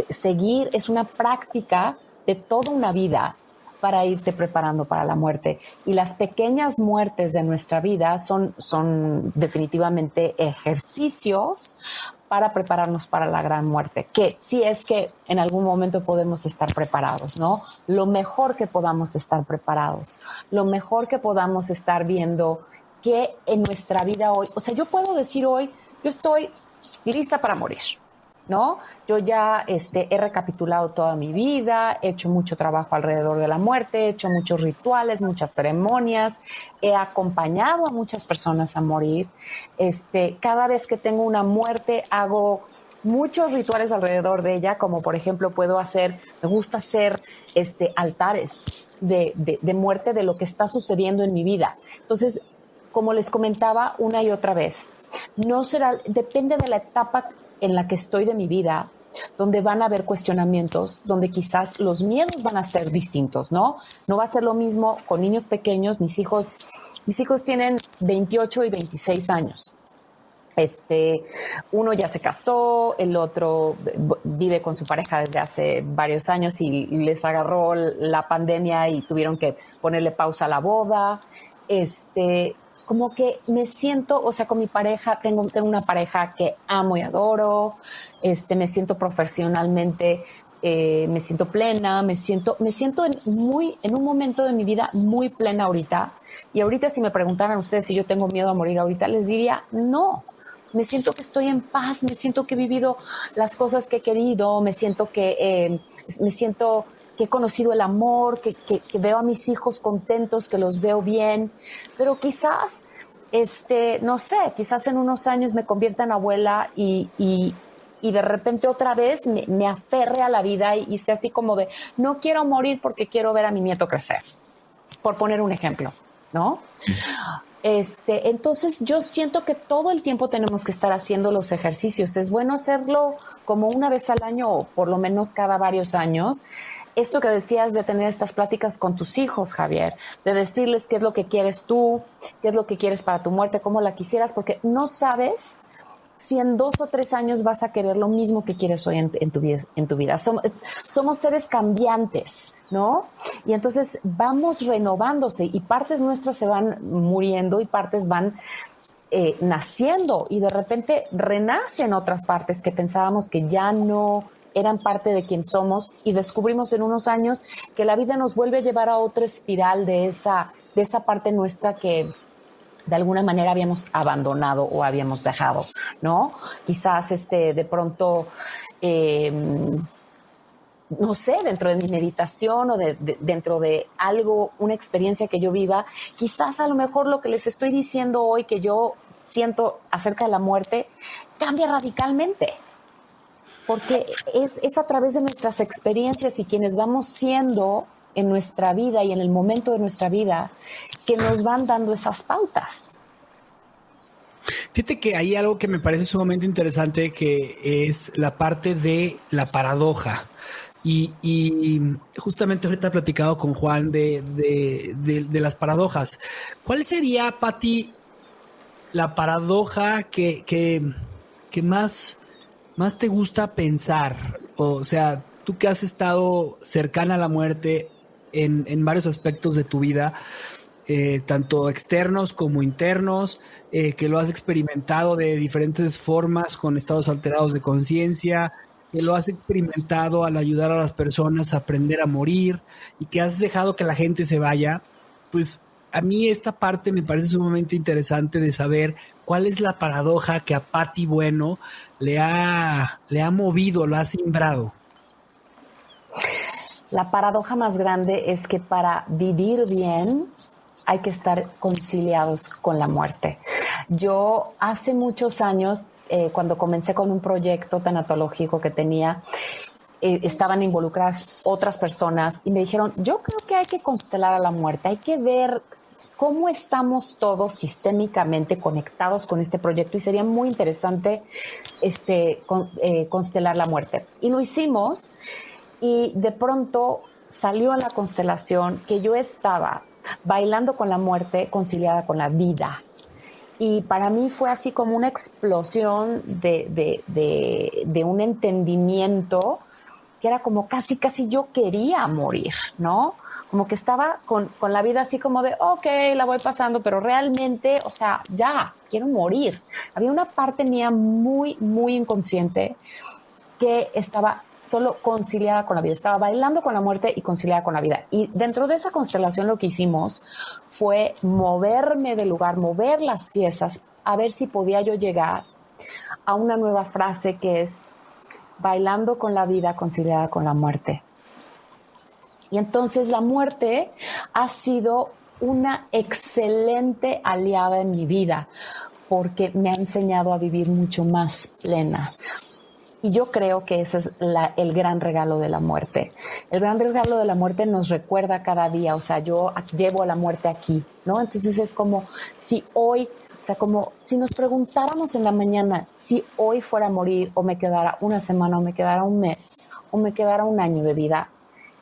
Seguir es una práctica de toda una vida para irte preparando para la muerte. Y las pequeñas muertes de nuestra vida son definitivamente ejercicios para prepararnos para la gran muerte, que sí es que en algún momento podemos estar preparados, ¿no? Lo mejor que podamos estar preparados, lo mejor que podamos estar viendo que en nuestra vida hoy, o sea, yo puedo decir hoy, yo estoy lista para morir, ¿no? Yo ya he recapitulado toda mi vida, he hecho mucho trabajo alrededor de la muerte, he hecho muchos rituales, muchas ceremonias, he acompañado a muchas personas a morir. Cada vez que tengo una muerte hago muchos rituales alrededor de ella, como por ejemplo me gusta hacer altares de muerte de lo que está sucediendo en mi vida. Entonces, como les comentaba una y otra vez, depende de la etapa en la que estoy de mi vida, donde van a haber cuestionamientos, donde quizás los miedos van a ser distintos, ¿no? No va a ser lo mismo con niños pequeños. Mis hijos tienen 28 y 26 años. Uno ya se casó, el otro vive con su pareja desde hace varios años y les agarró la pandemia y tuvieron que ponerle pausa a la boda. Como que me siento, o sea, con mi pareja, tengo una pareja que amo y adoro, me siento profesionalmente me siento plena, me siento en un momento de mi vida muy plena ahorita. Y ahorita si me preguntaran ustedes si yo tengo miedo a morir ahorita, les diría no. Me siento que estoy en paz, me siento que he vivido las cosas que he querido, me siento que he conocido el amor, que veo a mis hijos contentos, que los veo bien, pero quizás, no sé, quizás en unos años me convierta en abuela y de repente otra vez me aferre a la vida y sea así como de, no quiero morir porque quiero ver a mi nieto crecer, por poner un ejemplo, ¿no? Entonces yo siento que todo el tiempo tenemos que estar haciendo los ejercicios. Es bueno hacerlo como una vez al año o por lo menos cada varios años. Esto que decías de tener estas pláticas con tus hijos, Javier, de decirles qué es lo que quieres tú, qué es lo que quieres para tu muerte, cómo la quisieras, porque no sabes si en 2 o 3 años vas a querer lo mismo que quieres hoy en tu vida. Somos seres cambiantes, ¿no? Y entonces vamos renovándose y partes nuestras se van muriendo y partes van naciendo y de repente renacen otras partes que pensábamos que ya no eran parte de quien somos y descubrimos en unos años que la vida nos vuelve a llevar a otra espiral de esa parte nuestra que de alguna manera habíamos abandonado o habíamos dejado, ¿no? Quizás de pronto, no sé, dentro de mi meditación o dentro de algo, una experiencia que yo viva, quizás a lo mejor lo que les estoy diciendo hoy que yo siento acerca de la muerte cambia radicalmente. Porque es a través de nuestras experiencias y quienes vamos siendo en nuestra vida y en el momento de nuestra vida que nos van dando esas pautas. Fíjate que hay algo que me parece sumamente interesante que es la parte de la paradoja. Y justamente ahorita he platicado con Juan de las paradojas. ¿Cuál sería, Pati, la paradoja que más te gusta pensar? O sea, tú que has estado cercana a la muerte en varios aspectos de tu vida, tanto externos como internos, que lo has experimentado de diferentes formas con estados alterados de conciencia, que lo has experimentado al ayudar a las personas a aprender a morir y que has dejado que la gente se vaya, pues a mí esta parte me parece sumamente interesante de saber cuál es la paradoja que a Pati Bueno le ha movido, lo ha simbrado. La paradoja más grande es que para vivir bien hay que estar conciliados con la muerte. Yo hace muchos años, cuando comencé con un proyecto tanatológico que tenía, estaban involucradas otras personas y me dijeron, yo creo que hay que constelar a la muerte, hay que ver cómo estamos todos sistémicamente conectados con este proyecto y sería muy interesante constelar la muerte. Y lo hicimos y de pronto salió a la constelación que yo estaba bailando con la muerte conciliada con la vida. Y para mí fue así como una explosión de un entendimiento que era como casi yo quería morir, ¿no? Como que estaba con la vida así como de, ok, la voy pasando, pero realmente, o sea, ya, quiero morir. Había una parte mía muy, muy inconsciente que estaba solo conciliada con la vida. Estaba bailando con la muerte y conciliada con la vida. Y dentro de esa constelación lo que hicimos fue moverme del lugar, mover las piezas, a ver si podía yo llegar a una nueva frase que es bailando con la vida, conciliada con la muerte. Y entonces la muerte ha sido una excelente aliada en mi vida porque me ha enseñado a vivir mucho más plena. Y yo creo que ese es el gran regalo de la muerte. El gran regalo de la muerte nos recuerda cada día, o sea, yo llevo a la muerte aquí, ¿no? Entonces es como si hoy, o sea, como si nos preguntáramos en la mañana si hoy fuera a morir o me quedara una semana o me quedara un mes o me quedara un año de vida,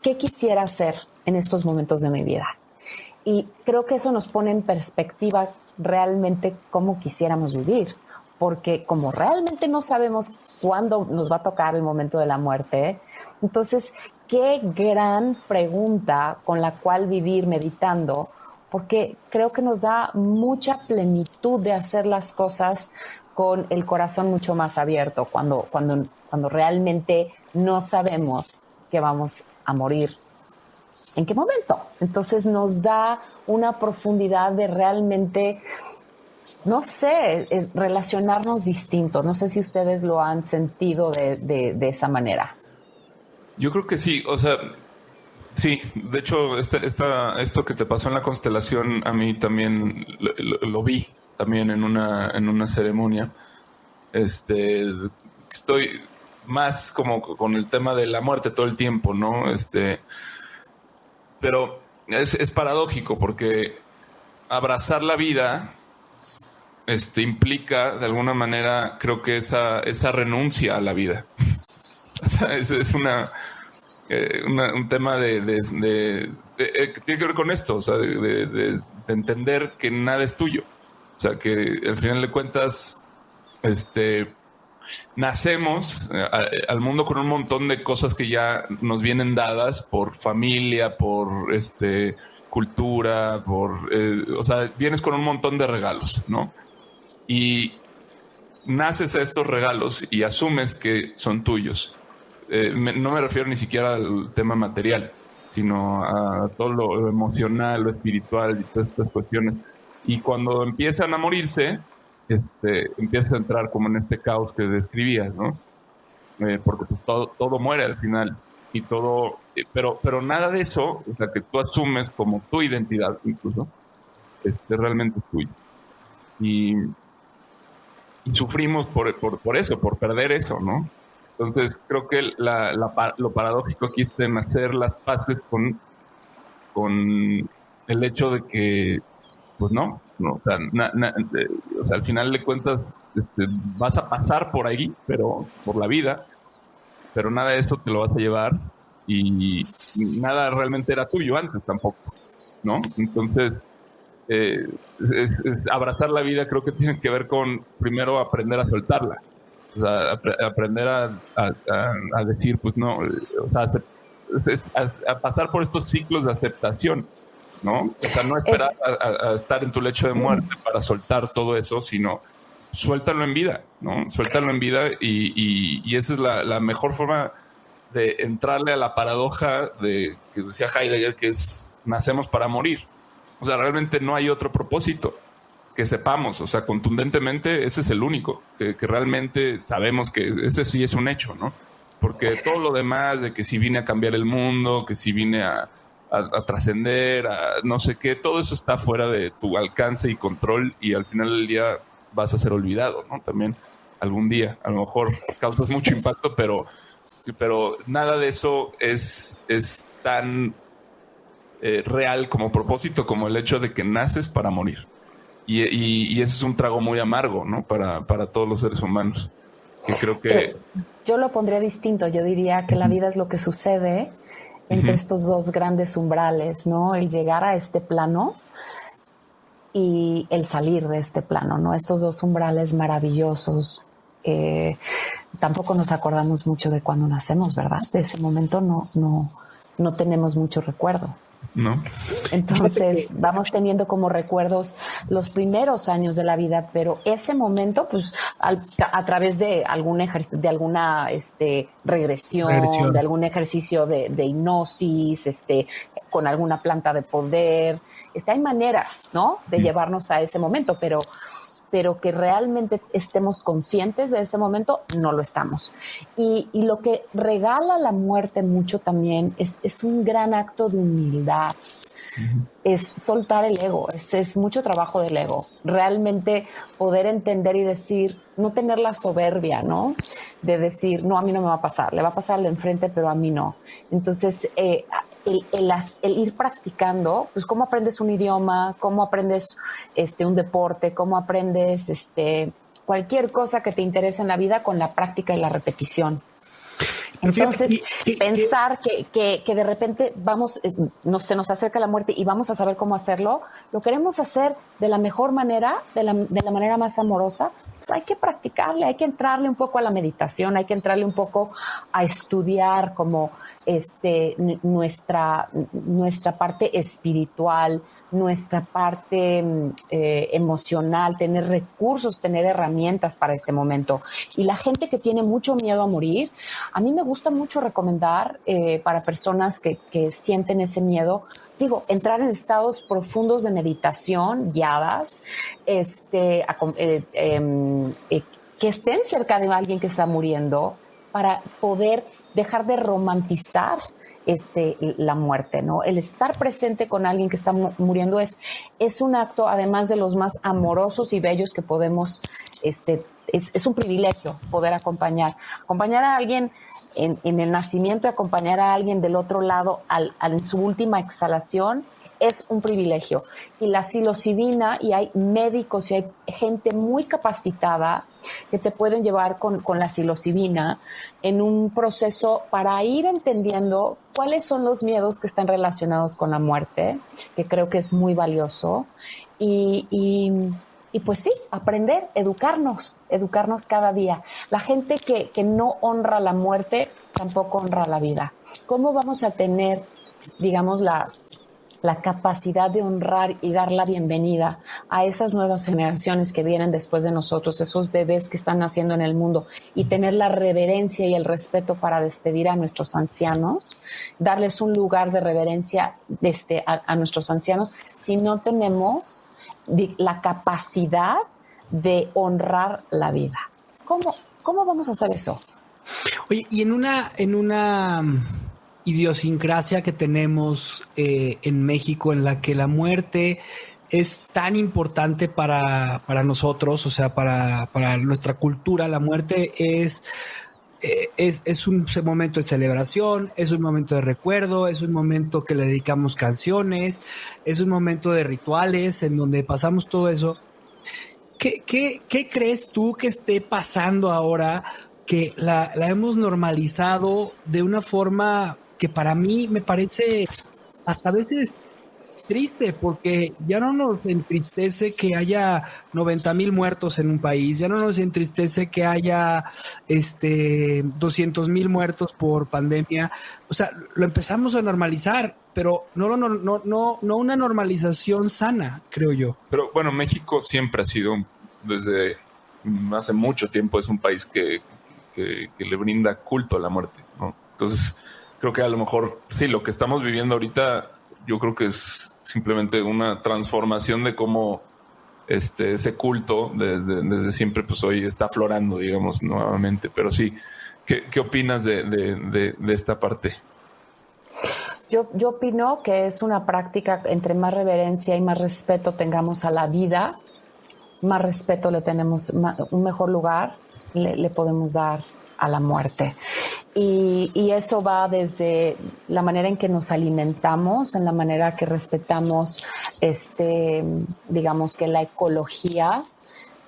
¿qué quisiera hacer en estos momentos de mi vida? Y creo que eso nos pone en perspectiva realmente cómo quisiéramos vivir. Porque como realmente no sabemos cuándo nos va a tocar el momento de la muerte, entonces qué gran pregunta con la cual vivir meditando, porque creo que nos da mucha plenitud de hacer las cosas con el corazón mucho más abierto, cuando realmente no sabemos que vamos a morir. ¿En qué momento? Entonces nos da una profundidad de realmente, no sé, relacionarnos distinto. No sé si ustedes lo han sentido de esa manera. Yo creo que sí, o sea, sí. De hecho, esto que te pasó en la constelación, a mí también lo vi también en una ceremonia. Estoy más como con el tema de la muerte todo el tiempo, ¿no? Pero es paradójico porque abrazar la vida implica de alguna manera, creo que esa renuncia a la vida. es un tema que tiene que ver con esto, o sea, de entender que nada es tuyo. O sea, que al final de cuentas, nacemos al mundo con un montón de cosas que ya nos vienen dadas por familia, por cultura, o sea, vienes con un montón de regalos, ¿no? Y naces a estos regalos y asumes que son tuyos. No me refiero ni siquiera al tema material, sino a todo lo emocional, lo espiritual y todas estas cuestiones. Y cuando empiezan a morirse, empieza a entrar como en este caos que describías, ¿no? Porque pues, todo muere al final y todo, pero nada de eso, o sea, que tú asumes como tu identidad incluso, realmente es tuyo. Y sufrimos por eso, por perder eso, ¿no? Entonces creo que lo paradójico aquí es en hacer las paces con el hecho de que, pues no, o sea, al final de cuentas vas a pasar por ahí, pero por la vida, pero nada de eso te lo vas a llevar y nada realmente era tuyo antes tampoco, ¿no? Entonces, abrazar la vida creo que tiene que ver con primero aprender a soltarla. O sea, aprender a decir, pues no, o sea, a pasar por estos ciclos de aceptación, ¿no? O sea, no esperar a estar en tu lecho de muerte para soltar todo eso, sino suéltalo en vida, ¿no? Suéltalo en vida y esa es la mejor forma de entrarle a la paradoja de que decía Heidegger, que es nacemos para morir. O sea, realmente no hay otro propósito que sepamos, o sea, contundentemente ese es el único, que realmente sabemos que ese sí es un hecho, ¿no? Porque todo lo demás de que si vine a cambiar el mundo, que si vine a trascender, a no sé qué, todo eso está fuera de tu alcance y control y al final del día vas a ser olvidado, ¿no? También algún día, a lo mejor causas mucho impacto, pero nada de eso es tan real como propósito como el hecho de que naces para morir. Y ese es un trago muy amargo, ¿no? Para todos los seres humanos. Que creo que... Yo lo pondría distinto. Yo diría que la vida es lo que sucede entre estos dos grandes umbrales, ¿no? El llegar a este plano y el salir de este plano, ¿no? Estos dos umbrales maravillosos. Tampoco nos acordamos mucho de cuando nacemos, ¿verdad? De ese momento no tenemos mucho recuerdo. No. Entonces vamos teniendo como recuerdos los primeros años de la vida, pero ese momento, pues a través de algún de alguna regresión, de algún ejercicio de hipnosis, con alguna planta de poder, hay maneras, ¿no? De llevarnos a ese momento, pero que realmente estemos conscientes de ese momento, no lo estamos. Y lo que regala la muerte mucho también es un gran acto de humildad. Es soltar el ego, es mucho trabajo del ego. Realmente poder entender y decir, no tener la soberbia, ¿no? De decir, no, a mí no me va a pasar, le va a pasar al de enfrente, pero a mí no. Entonces, el ir practicando, pues cómo aprendes un idioma, cómo aprendes un deporte, cómo aprendes cualquier cosa que te interese en la vida con la práctica y la repetición. Entonces, pensar que de repente se nos acerca la muerte y vamos a saber cómo hacerlo, lo queremos hacer de la mejor manera, de la manera más amorosa, pues hay que practicarle, hay que entrarle un poco a la meditación, hay que entrarle un poco a estudiar como nuestra parte espiritual, nuestra parte emocional, tener recursos, tener herramientas para este momento. Y la gente que tiene mucho miedo a morir, a mí me gusta mucho recomendar para personas que sienten ese miedo, entrar en estados profundos de meditación guiadas, que estén cerca de alguien que está muriendo para poder dejar de romantizar la muerte, ¿no? El estar presente con alguien que está muriendo es un acto, además de los más amorosos y bellos que podemos, es un privilegio poder acompañar a alguien en el nacimiento y acompañar a alguien del otro lado en su última exhalación. Es un privilegio. Y la psilocibina, y hay médicos y hay gente muy capacitada que te pueden llevar con la psilocibina en un proceso para ir entendiendo cuáles son los miedos que están relacionados con la muerte, que creo que es muy valioso. Y pues sí, aprender, educarnos cada día. La gente que no honra la muerte tampoco honra la vida. ¿Cómo vamos a tener, digamos, la capacidad de honrar y dar la bienvenida a esas nuevas generaciones que vienen después de nosotros, esos bebés que están naciendo en el mundo, y tener la reverencia y el respeto para despedir a nuestros ancianos, darles un lugar de reverencia a nuestros ancianos, si no tenemos la capacidad de honrar la vida? ¿Cómo vamos a hacer eso? Oye, y en una idiosincrasia que tenemos en México, en la que la muerte es tan importante para nosotros, o sea, para nuestra cultura, la muerte es un momento de celebración, es un momento de recuerdo, es un momento que le dedicamos canciones, es un momento de rituales en donde pasamos todo eso. ¿Qué crees tú que esté pasando ahora, que la hemos normalizado de una forma que para mí me parece hasta a veces triste, porque ya no nos entristece que haya 90,000 muertos en un país, ya no nos entristece que haya 200,000 muertos por pandemia? O sea, lo empezamos a normalizar, pero no una normalización sana, creo yo. Pero bueno, México siempre ha sido, desde hace mucho tiempo, es un país que le brinda culto a la muerte, ¿no? Entonces, creo que a lo mejor, sí, lo que estamos viviendo ahorita, yo creo que es simplemente una transformación de cómo ese culto desde siempre, pues hoy está aflorando, digamos, nuevamente. Pero sí, ¿qué opinas de esta parte? Yo opino que es una práctica, entre más reverencia y más respeto tengamos a la vida, más respeto le tenemos, un mejor lugar le podemos dar a la muerte. Y eso va desde la manera en que nos alimentamos, en la manera que respetamos, digamos que la ecología,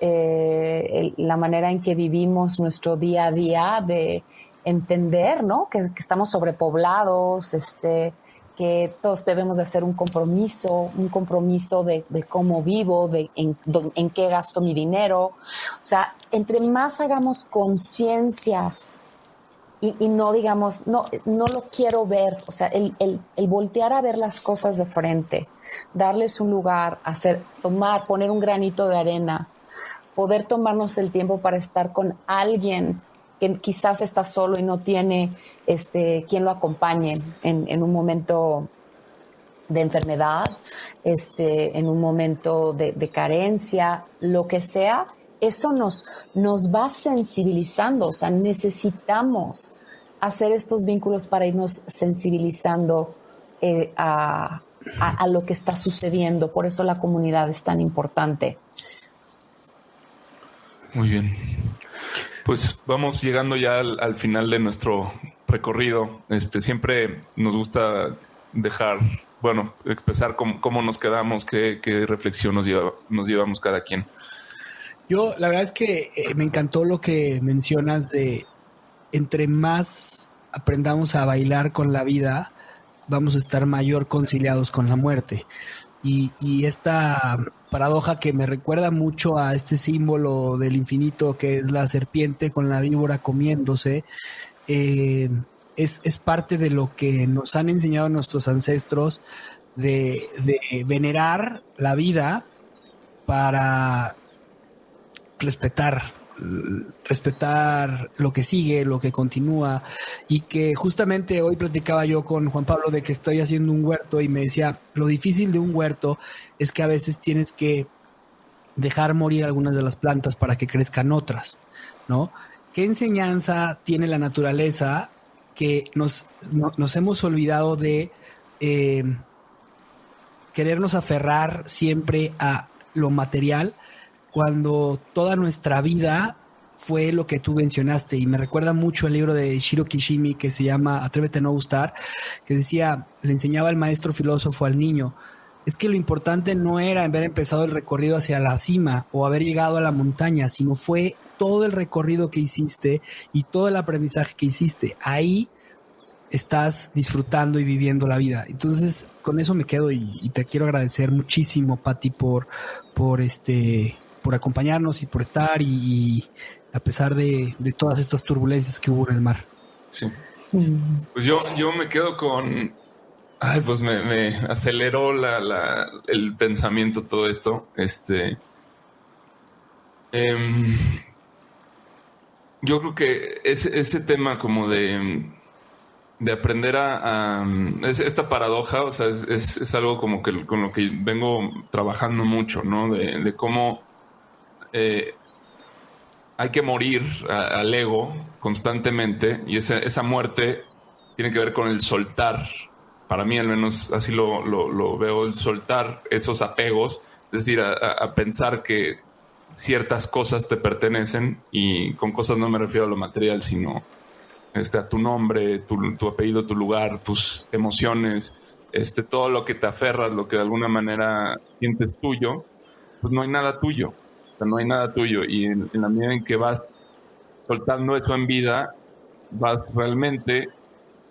la manera en que vivimos nuestro día a día, de entender, ¿no? Que estamos sobrepoblados, que todos debemos de hacer un compromiso de cómo vivo, en qué gasto mi dinero. O sea, entre más hagamos conciencia y no digamos, no lo quiero ver, o sea, el voltear a ver las cosas de frente, darles un lugar, poner un granito de arena, poder tomarnos el tiempo para estar con alguien que quizás está solo y no tiene quien lo acompañe en un momento de enfermedad, en un momento de carencia, lo que sea. Eso nos va sensibilizando, o sea, necesitamos hacer estos vínculos para irnos sensibilizando a lo que está sucediendo. Por eso la comunidad es tan importante. Muy bien. Pues vamos llegando ya al final de nuestro recorrido. Siempre nos gusta expresar cómo nos quedamos, qué reflexión nos llevamos cada quien. Yo, la verdad es que me encantó lo que mencionas de entre más aprendamos a bailar con la vida, vamos a estar mayor conciliados con la muerte. Y esta paradoja que me recuerda mucho a este símbolo del infinito que es la serpiente con la víbora comiéndose, es parte de lo que nos han enseñado nuestros ancestros de venerar la vida para respetar respetar lo que sigue, lo que continúa, y que justamente hoy platicaba yo con Juan Pablo de que estoy haciendo un huerto y me decía, lo difícil de un huerto es que a veces tienes que dejar morir algunas de las plantas para que crezcan otras, ¿no? ¿Qué enseñanza tiene la naturaleza que nos hemos olvidado de querernos aferrar siempre a lo material cuando toda nuestra vida fue lo que tú mencionaste? Y me recuerda mucho el libro de Shiro Kishimi que se llama Atrévete a no gustar, que decía, le enseñaba el maestro filósofo al niño, es que lo importante no era haber empezado el recorrido hacia la cima o haber llegado a la montaña, sino fue todo el recorrido que hiciste y todo el aprendizaje que hiciste. Ahí estás disfrutando y viviendo la vida. Entonces, con eso me quedo y te quiero agradecer muchísimo, Pati, por acompañarnos y por estar y a pesar de todas estas turbulencias que hubo en el mar. Sí. Pues yo me quedo con... Ay, pues me aceleró el pensamiento todo esto. Yo creo que ese tema como de aprender esta paradoja, o sea, es algo como que con lo que vengo trabajando mucho, ¿no? De cómo hay que morir al ego constantemente, y esa muerte tiene que ver con el soltar. Para mí, al menos así lo veo, el soltar esos apegos, es decir, a pensar que ciertas cosas te pertenecen, y con cosas no me refiero a lo material, sino a tu nombre, tu apellido, tu lugar, tus emociones, todo lo que te aferras, lo que de alguna manera sientes tuyo, pues no hay nada tuyo. O sea, no hay nada tuyo. Y en la medida en que vas soltando eso en vida, vas realmente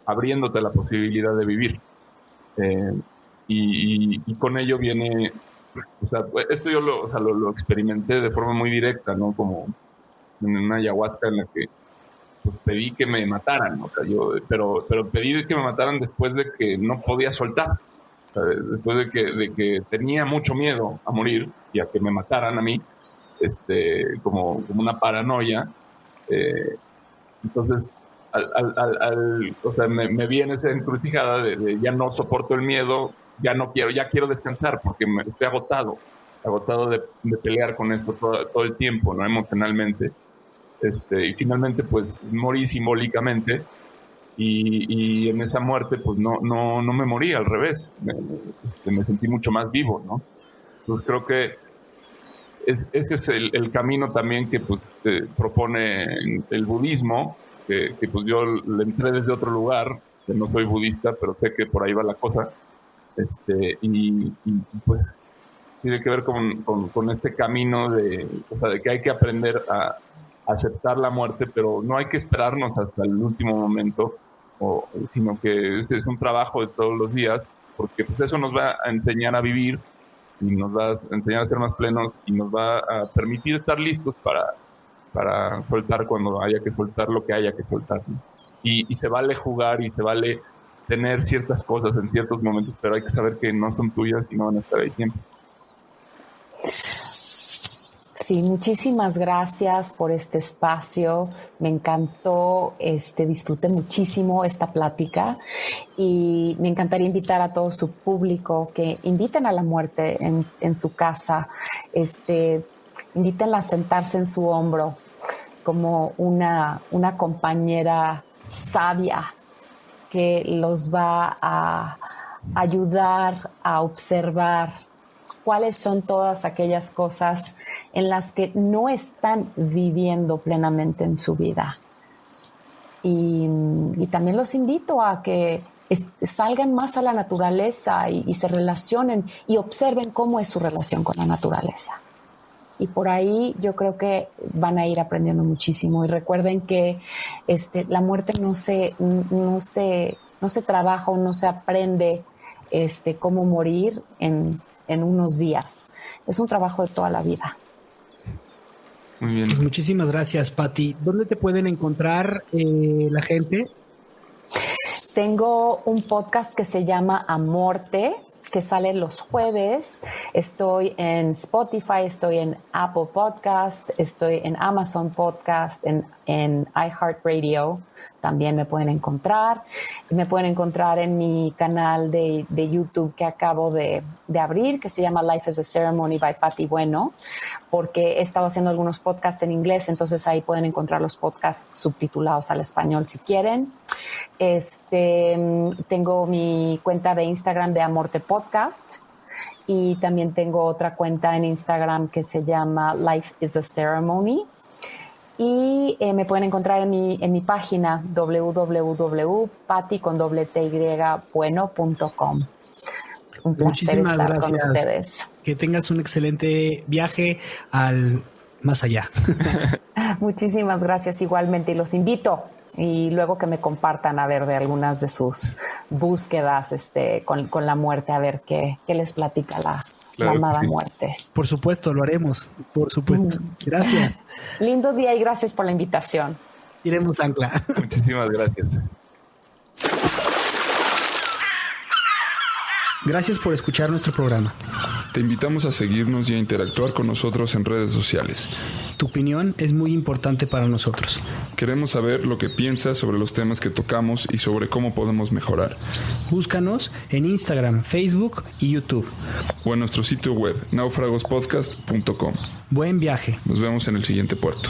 abriéndote la posibilidad de vivir. Y con ello viene, o sea, esto yo lo experimenté de forma muy directa, ¿no? Como en una ayahuasca en la que pues pedí que me mataran, o sea, pero pedí que me mataran después de que no podía soltar, o sea, después de que tenía mucho miedo a morir y a que me mataran a mí, como una paranoia. Entonces, o sea, me vi en esa encrucijada de ya no soporto el miedo, ya quiero descansar porque estoy agotado de pelear con esto todo el tiempo, ¿no? Emocionalmente. Y finalmente pues morí simbólicamente, y en esa muerte pues no me morí, al revés, me sentí mucho más vivo, ¿no? Pues creo que este es el camino también que pues propone el budismo, que pues yo le entré desde otro lugar, que no soy budista, pero sé que por ahí va la cosa, y pues tiene que ver con este camino de que hay que aprender a aceptar la muerte, pero no hay que esperarnos hasta el último momento, sino que este es un trabajo de todos los días, porque pues eso nos va a enseñar a vivir y nos va a enseñar a ser más plenos y nos va a permitir estar listos para soltar cuando haya que soltar lo que haya que soltar, ¿no? Y se vale jugar y se vale tener ciertas cosas en ciertos momentos, pero hay que saber que no son tuyas y no van a estar ahí siempre. Sí, muchísimas gracias por este espacio. Me encantó, disfruté muchísimo esta plática, y me encantaría invitar a todo su público que inviten a la muerte en su casa, invítenla a sentarse en su hombro como una compañera sabia que los va a ayudar a observar cuáles son todas aquellas cosas en las que no están viviendo plenamente en su vida. Y también los invito a que salgan más a la naturaleza y se relacionen y observen cómo es su relación con la naturaleza. Y por ahí yo creo que van a ir aprendiendo muchísimo. Y recuerden que la muerte no se trabaja o no se aprende cómo morir en unos días. Es un trabajo de toda la vida. Muy bien. Pues muchísimas gracias, Pati. ¿Dónde te pueden encontrar la gente? Tengo un podcast que se llama Amorte, que sale los jueves. Estoy en Spotify, estoy en Apple Podcast, estoy en Amazon Podcast, en iHeartRadio. También me pueden encontrar. Me pueden encontrar en mi canal de YouTube que acabo de abrir, que se llama Life is a Ceremony by Patti Bueno, porque he estado haciendo algunos podcasts en inglés, entonces ahí pueden encontrar los podcasts subtitulados al español si quieren. Tengo mi cuenta de Instagram de Amorte Podcast y también tengo otra cuenta en Instagram que se llama Life is a Ceremony. Y me pueden encontrar en mi página www.patti.bueno.com. Un placer Muchísimas estar gracias. con ustedes. Que tengas un excelente viaje al más allá. Muchísimas gracias igualmente y los invito y luego que me compartan a ver de algunas de sus búsquedas con la muerte, a ver qué les platica la amada muerte. Por supuesto, lo haremos. Por supuesto. Gracias. Lindo día y gracias por la invitación. Iremos ancla. Muchísimas gracias. Gracias por escuchar nuestro programa. Te invitamos a seguirnos y a interactuar con nosotros en redes sociales. Tu opinión es muy importante para nosotros. Queremos saber lo que piensas sobre los temas que tocamos y sobre cómo podemos mejorar. Búscanos en Instagram, Facebook y YouTube. O en nuestro sitio web, naufragospodcast.com. Buen viaje. Nos vemos en el siguiente puerto.